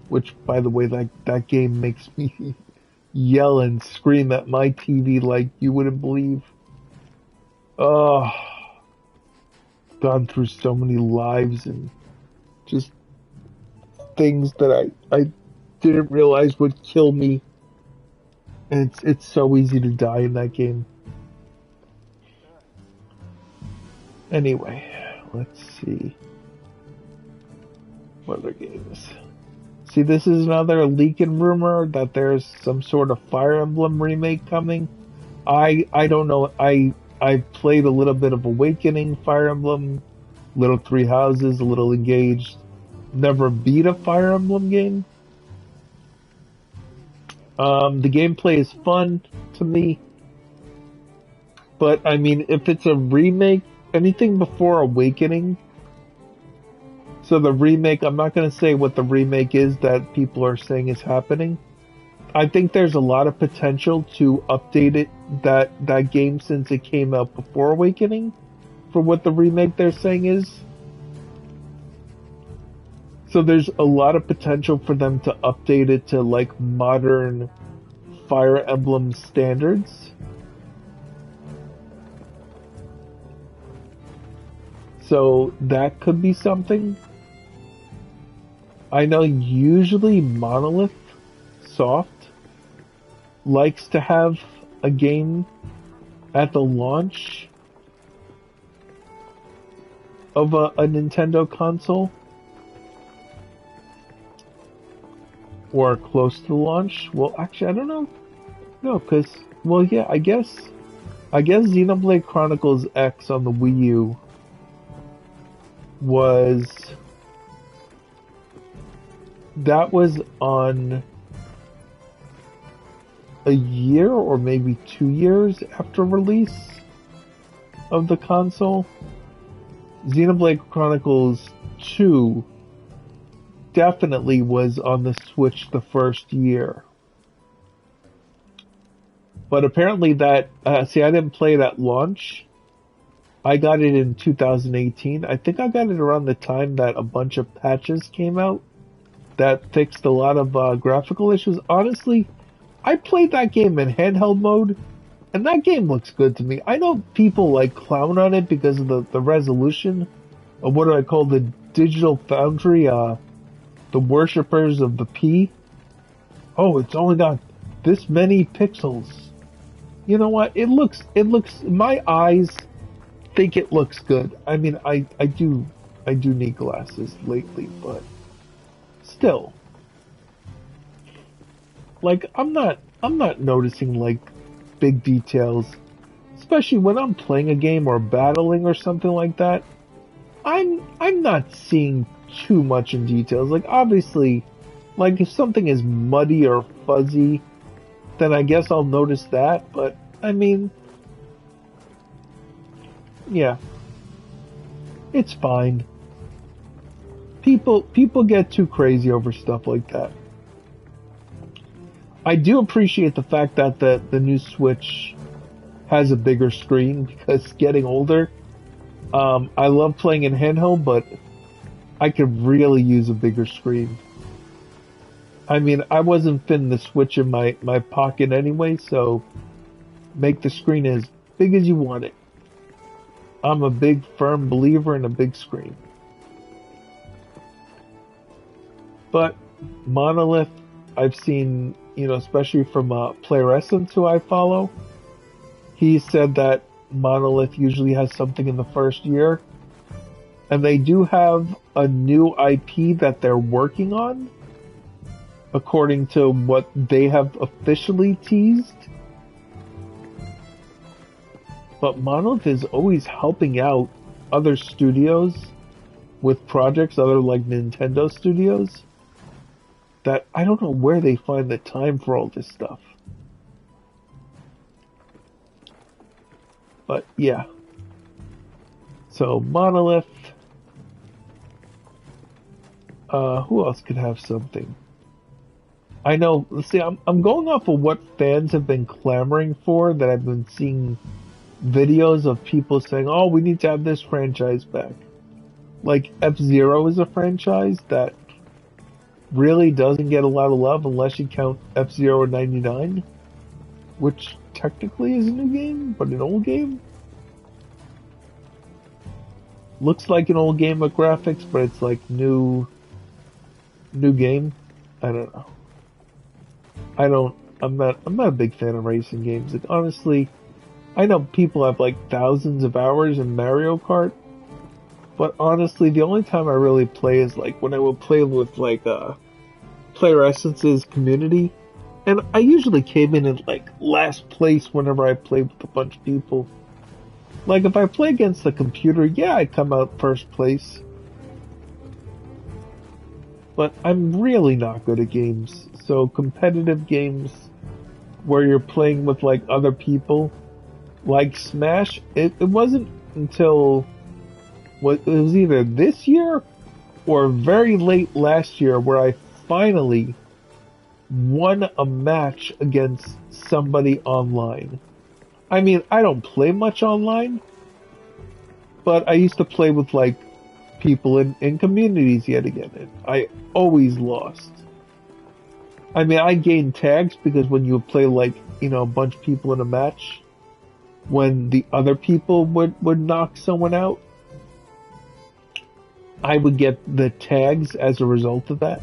which, by the way, that game makes me yell and scream at my TV like you wouldn't believe. Oh, gone through so many lives and just things that I didn't realize would kill me. And it's so easy to die in that game. Anyway, let's see. What other games? See, this is another leaking rumor that there's some sort of Fire Emblem remake coming. I don't know. I played a little bit of Awakening, Fire Emblem, Little Three Houses, a little Engaged. Never beat a Fire Emblem game. The gameplay is fun to me, but I mean, if it's a remake, anything before Awakening. So the remake, I'm not going to say what the remake is that people are saying is happening. I think there's a lot of potential to update it, that game, since it came out before Awakening, for what the remake they're saying is. So there's a lot of potential for them to update it to like modern Fire Emblem standards. So that could be something. I know usually Monolith Soft likes to have a game at the launch of a Nintendo console, or close to the launch. Well, actually, I don't know. No, because, well, yeah, I guess Xenoblade Chronicles X on the Wii U was on a year or maybe 2 years after release of the console. Xenoblade Chronicles 2 definitely was on the Switch the first year. But apparently that, see, I didn't play it at launch. I got it in 2018. I think I got it around the time that a bunch of patches came out that fixed a lot of graphical issues. Honestly, I played that game in handheld mode, and that game looks good to me. I know people like clown on it because of the resolution of what do I call the Digital Foundry, the worshippers of the P. Oh, it's only got this many pixels. You know what? It looks, my eyes think it looks good. I mean, I do need glasses lately, but still. Like, I'm not noticing, like, big details. Especially when I'm playing a game or battling or something like that. I'm not seeing too much in details. Like, obviously, like, if something is muddy or fuzzy, then I guess I'll notice that. But, I mean, yeah. It's fine. People get too crazy over stuff like that. I do appreciate the fact that the new Switch has a bigger screen, because getting older, I love playing in handheld, but I could really use a bigger screen. I mean, I wasn't fitting the Switch in my pocket anyway, so make the screen as big as you want it. I'm a big, firm believer in a big screen. But Monolith, I've seen, you know, especially from Player Essence, who I follow, he said that Monolith usually has something in the first year. And they do have a new IP that they're working on, according to what they have officially teased. But Monolith is always helping out other studios with projects, other like Nintendo studios, that I don't know where they find the time for all this stuff. But yeah. So Monolith. Who else could have something? I know, let's see, I'm going off of what fans have been clamoring for, that I've been seeing videos of people saying, oh, we need to have this franchise back. Like, F-Zero is a franchise that really doesn't get a lot of love unless you count F-Zero 99, which technically is a new game, but an old game. Looks like an old game with graphics, but it's like new game. I don't know. I'm not a big fan of racing games. Like, honestly, I know people have like thousands of hours in Mario Kart, but honestly, the only time I really play is like when I will play with like Player Essence's community, and I usually came in at like last place whenever I play with a bunch of people. Like if I play against the computer, yeah, I come out first place. But I'm really not good at games. So competitive games where you're playing with like other people, like Smash, it wasn't until it was either this year or very late last year where I finally won a match against somebody online. I mean, I don't play much online, but I used to play with like people in communities yet again, and I always lost. I mean, I gained tags because when you play like, you know, a bunch of people in a match, when the other people would knock someone out, I would get the tags as a result of that.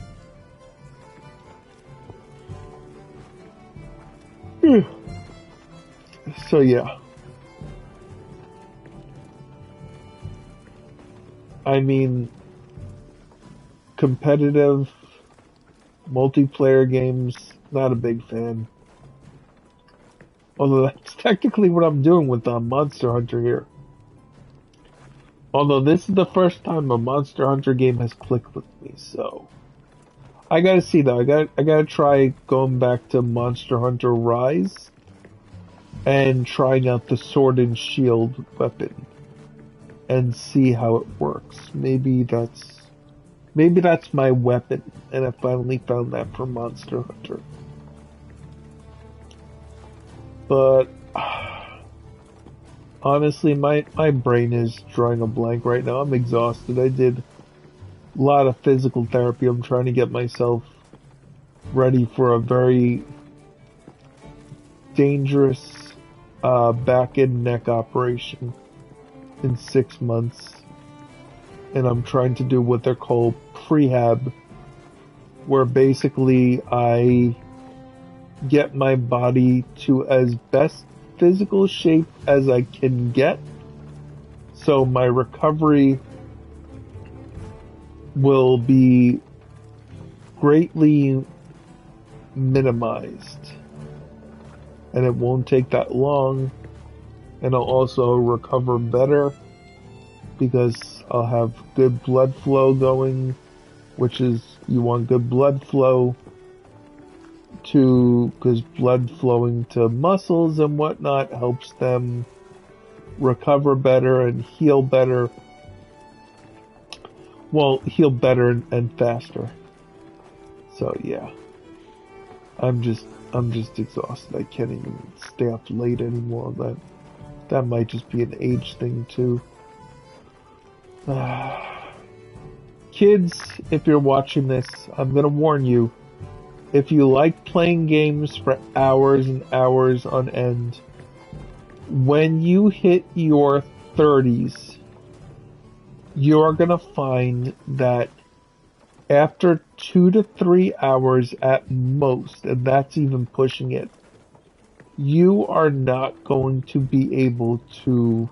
So yeah. I mean, competitive multiplayer games, not a big fan. Although that's technically what I'm doing with Monster Hunter here. Although this is the first time a Monster Hunter game has clicked with me, so I gotta see though. I gotta try going back to Monster Hunter Rise and trying out the Sword and Shield weapon and see how it works. Maybe that's my weapon, and I finally found that for Monster Hunter. But honestly, my brain is drawing a blank right now. I'm exhausted. I did a lot of physical therapy. I'm trying to get myself ready for a very dangerous back and neck operation in 6 months. And I'm trying to do what they're called prehab, where basically I get my body to as best physical shape as I can get, so my recovery will be greatly minimized, and it won't take that long, and I'll also recover better because I'll have good blood flow going, which is, you want good blood flow because blood flowing to muscles and whatnot helps them recover better and heal better. Well, heal better and faster. So yeah, I'm just exhausted. I can't even stay up late anymore. That might just be an age thing too. Kids, if you're watching this, I'm gonna warn you. If you like playing games for hours and hours on end, when you hit your 30s, you're gonna find that after 2 to 3 hours at most, and that's even pushing it, you are not going to be able to,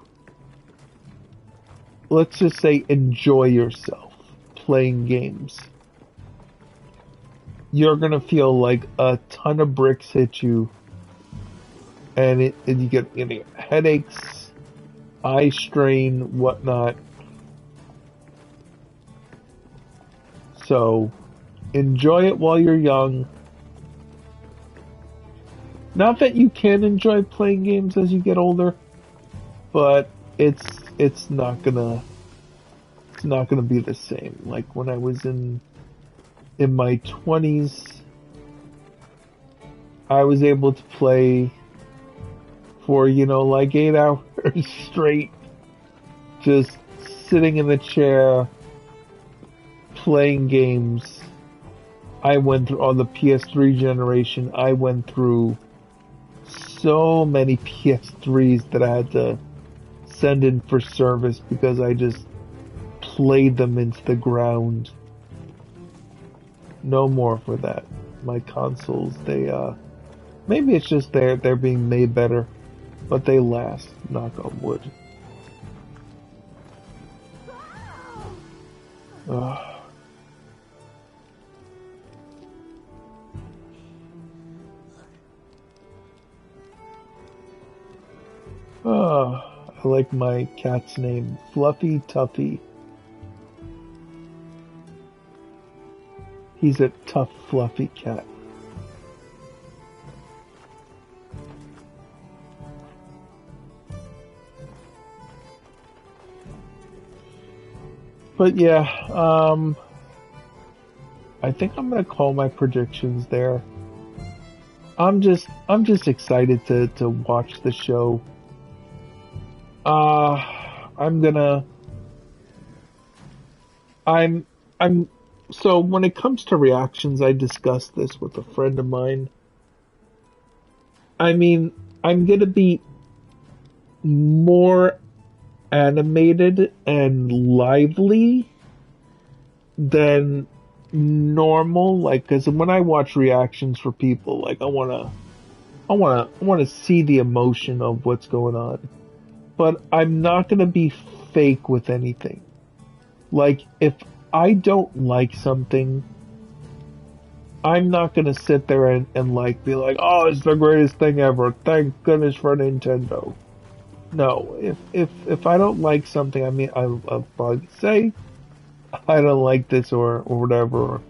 let's just say, enjoy yourself playing games. You're gonna feel like a ton of bricks hit you, and you get headaches, eye strain, whatnot. So, enjoy it while you're young. Not that you can enjoy playing games as you get older, but it's not gonna be the same. Like when I was in my 20s, I was able to play for, like 8 hours straight, just sitting in the chair, playing games, I went through on the PS3 generation. I went through so many PS3s that I had to send in for service because I just played them into the ground. No more for that. My consoles, maybe it's just they're being made better, but they last. Knock on wood. Ugh. I like my cat's name, Fluffy Tuffy. He's a tough, fluffy cat. But yeah, I think I'm gonna call my predictions there. I'm just excited to watch the show. Uh, I'm gonna, I'm, so when it comes to reactions, I discussed this with a friend of mine. I mean, I'm gonna be more animated and lively than normal. Like, cause when I watch reactions for people, like, I wanna see the emotion of what's going on. But I'm not gonna be fake with anything. Like, if I don't like something, I'm not gonna sit there and like be like, oh, it's the greatest thing ever. Thank goodness for Nintendo. No, if I don't like something, I mean, I'll probably say I don't like this or whatever. Or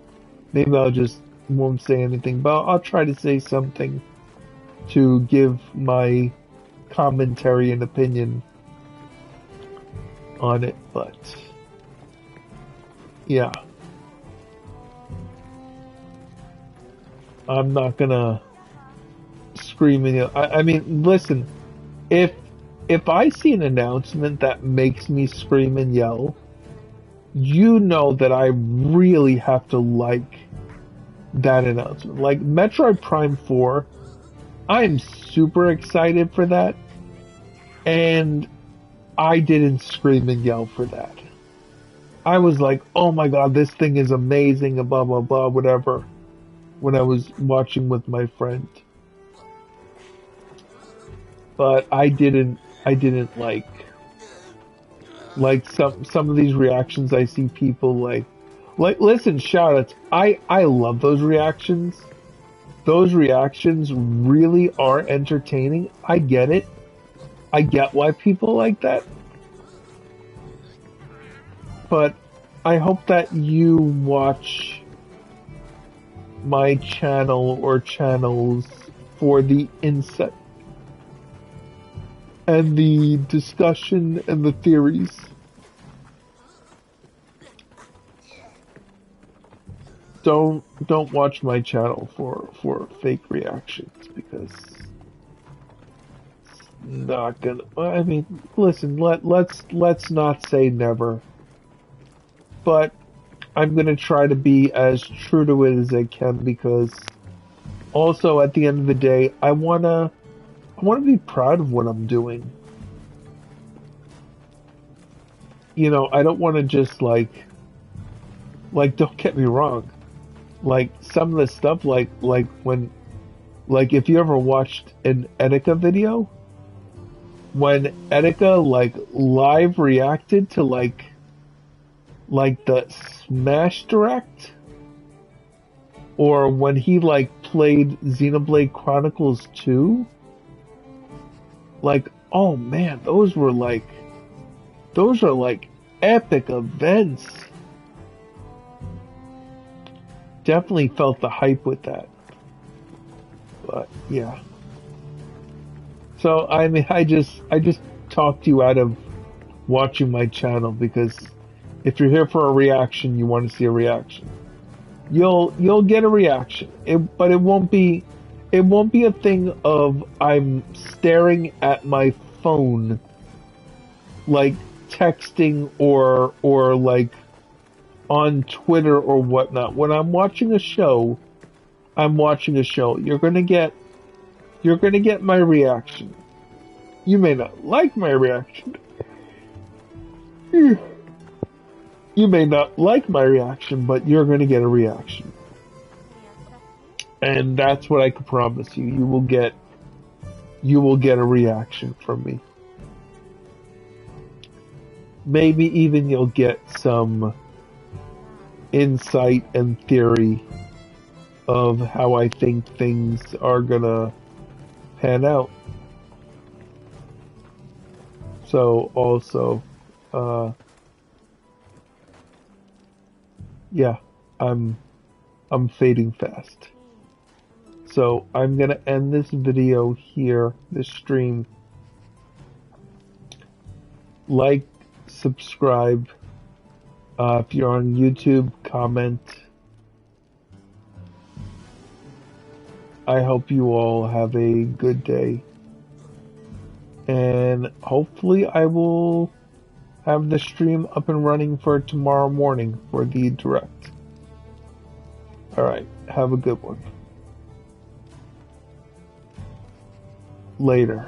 maybe I'll just won't say anything, but I'll try to say something to give my commentary and opinion on it. But yeah, I'm not gonna scream and yell. I mean, listen, if if I see an announcement that makes me scream and yell, you know that I really have to like that announcement. Like Metroid Prime 4, I'm super excited for that, and I didn't scream and yell for that. I was like, oh my god, this thing is amazing, and blah blah blah, whatever, when I was watching with my friend. But I didn't like some of these reactions I see people like listen, shoutouts. I love those reactions. Those reactions really are entertaining. I get it. I get why people like that. But I hope that you watch my channel or channels for the insight and the discussion and the theories. Don't watch my channel for fake reactions because it's not gonna. I mean, listen. Let's not say never, but I'm gonna try to be as true to it as I can because also at the end of the day, I wanna be proud of what I'm doing. You know, I don't want to just like don't get me wrong. Like some of the stuff like when like if you ever watched an Etika video, when Etika like live reacted to like the Smash Direct, or when he like played Xenoblade Chronicles 2, like oh man, those are like epic events. Definitely felt the hype with that. But yeah. So I mean I just talked you out of watching my channel because if you're here for a reaction, you want to see a reaction. You'll get a reaction. But it won't be a thing of I'm staring at my phone like texting or like on Twitter or whatnot. When I'm watching a show, I'm watching a show. You're gonna get my reaction. You may not like my reaction. You may not like my reaction, but you're gonna get a reaction. And that's what I can promise you. You will get a reaction from me. Maybe even you'll get some insight and theory of how I think things are gonna pan out. So also, yeah, I'm fading fast. So I'm gonna end this video here, this stream. Like, subscribe. If you're on YouTube, comment. I hope you all have a good day. And hopefully I will have the stream up and running for tomorrow morning for the direct. Alright, have a good one. Later.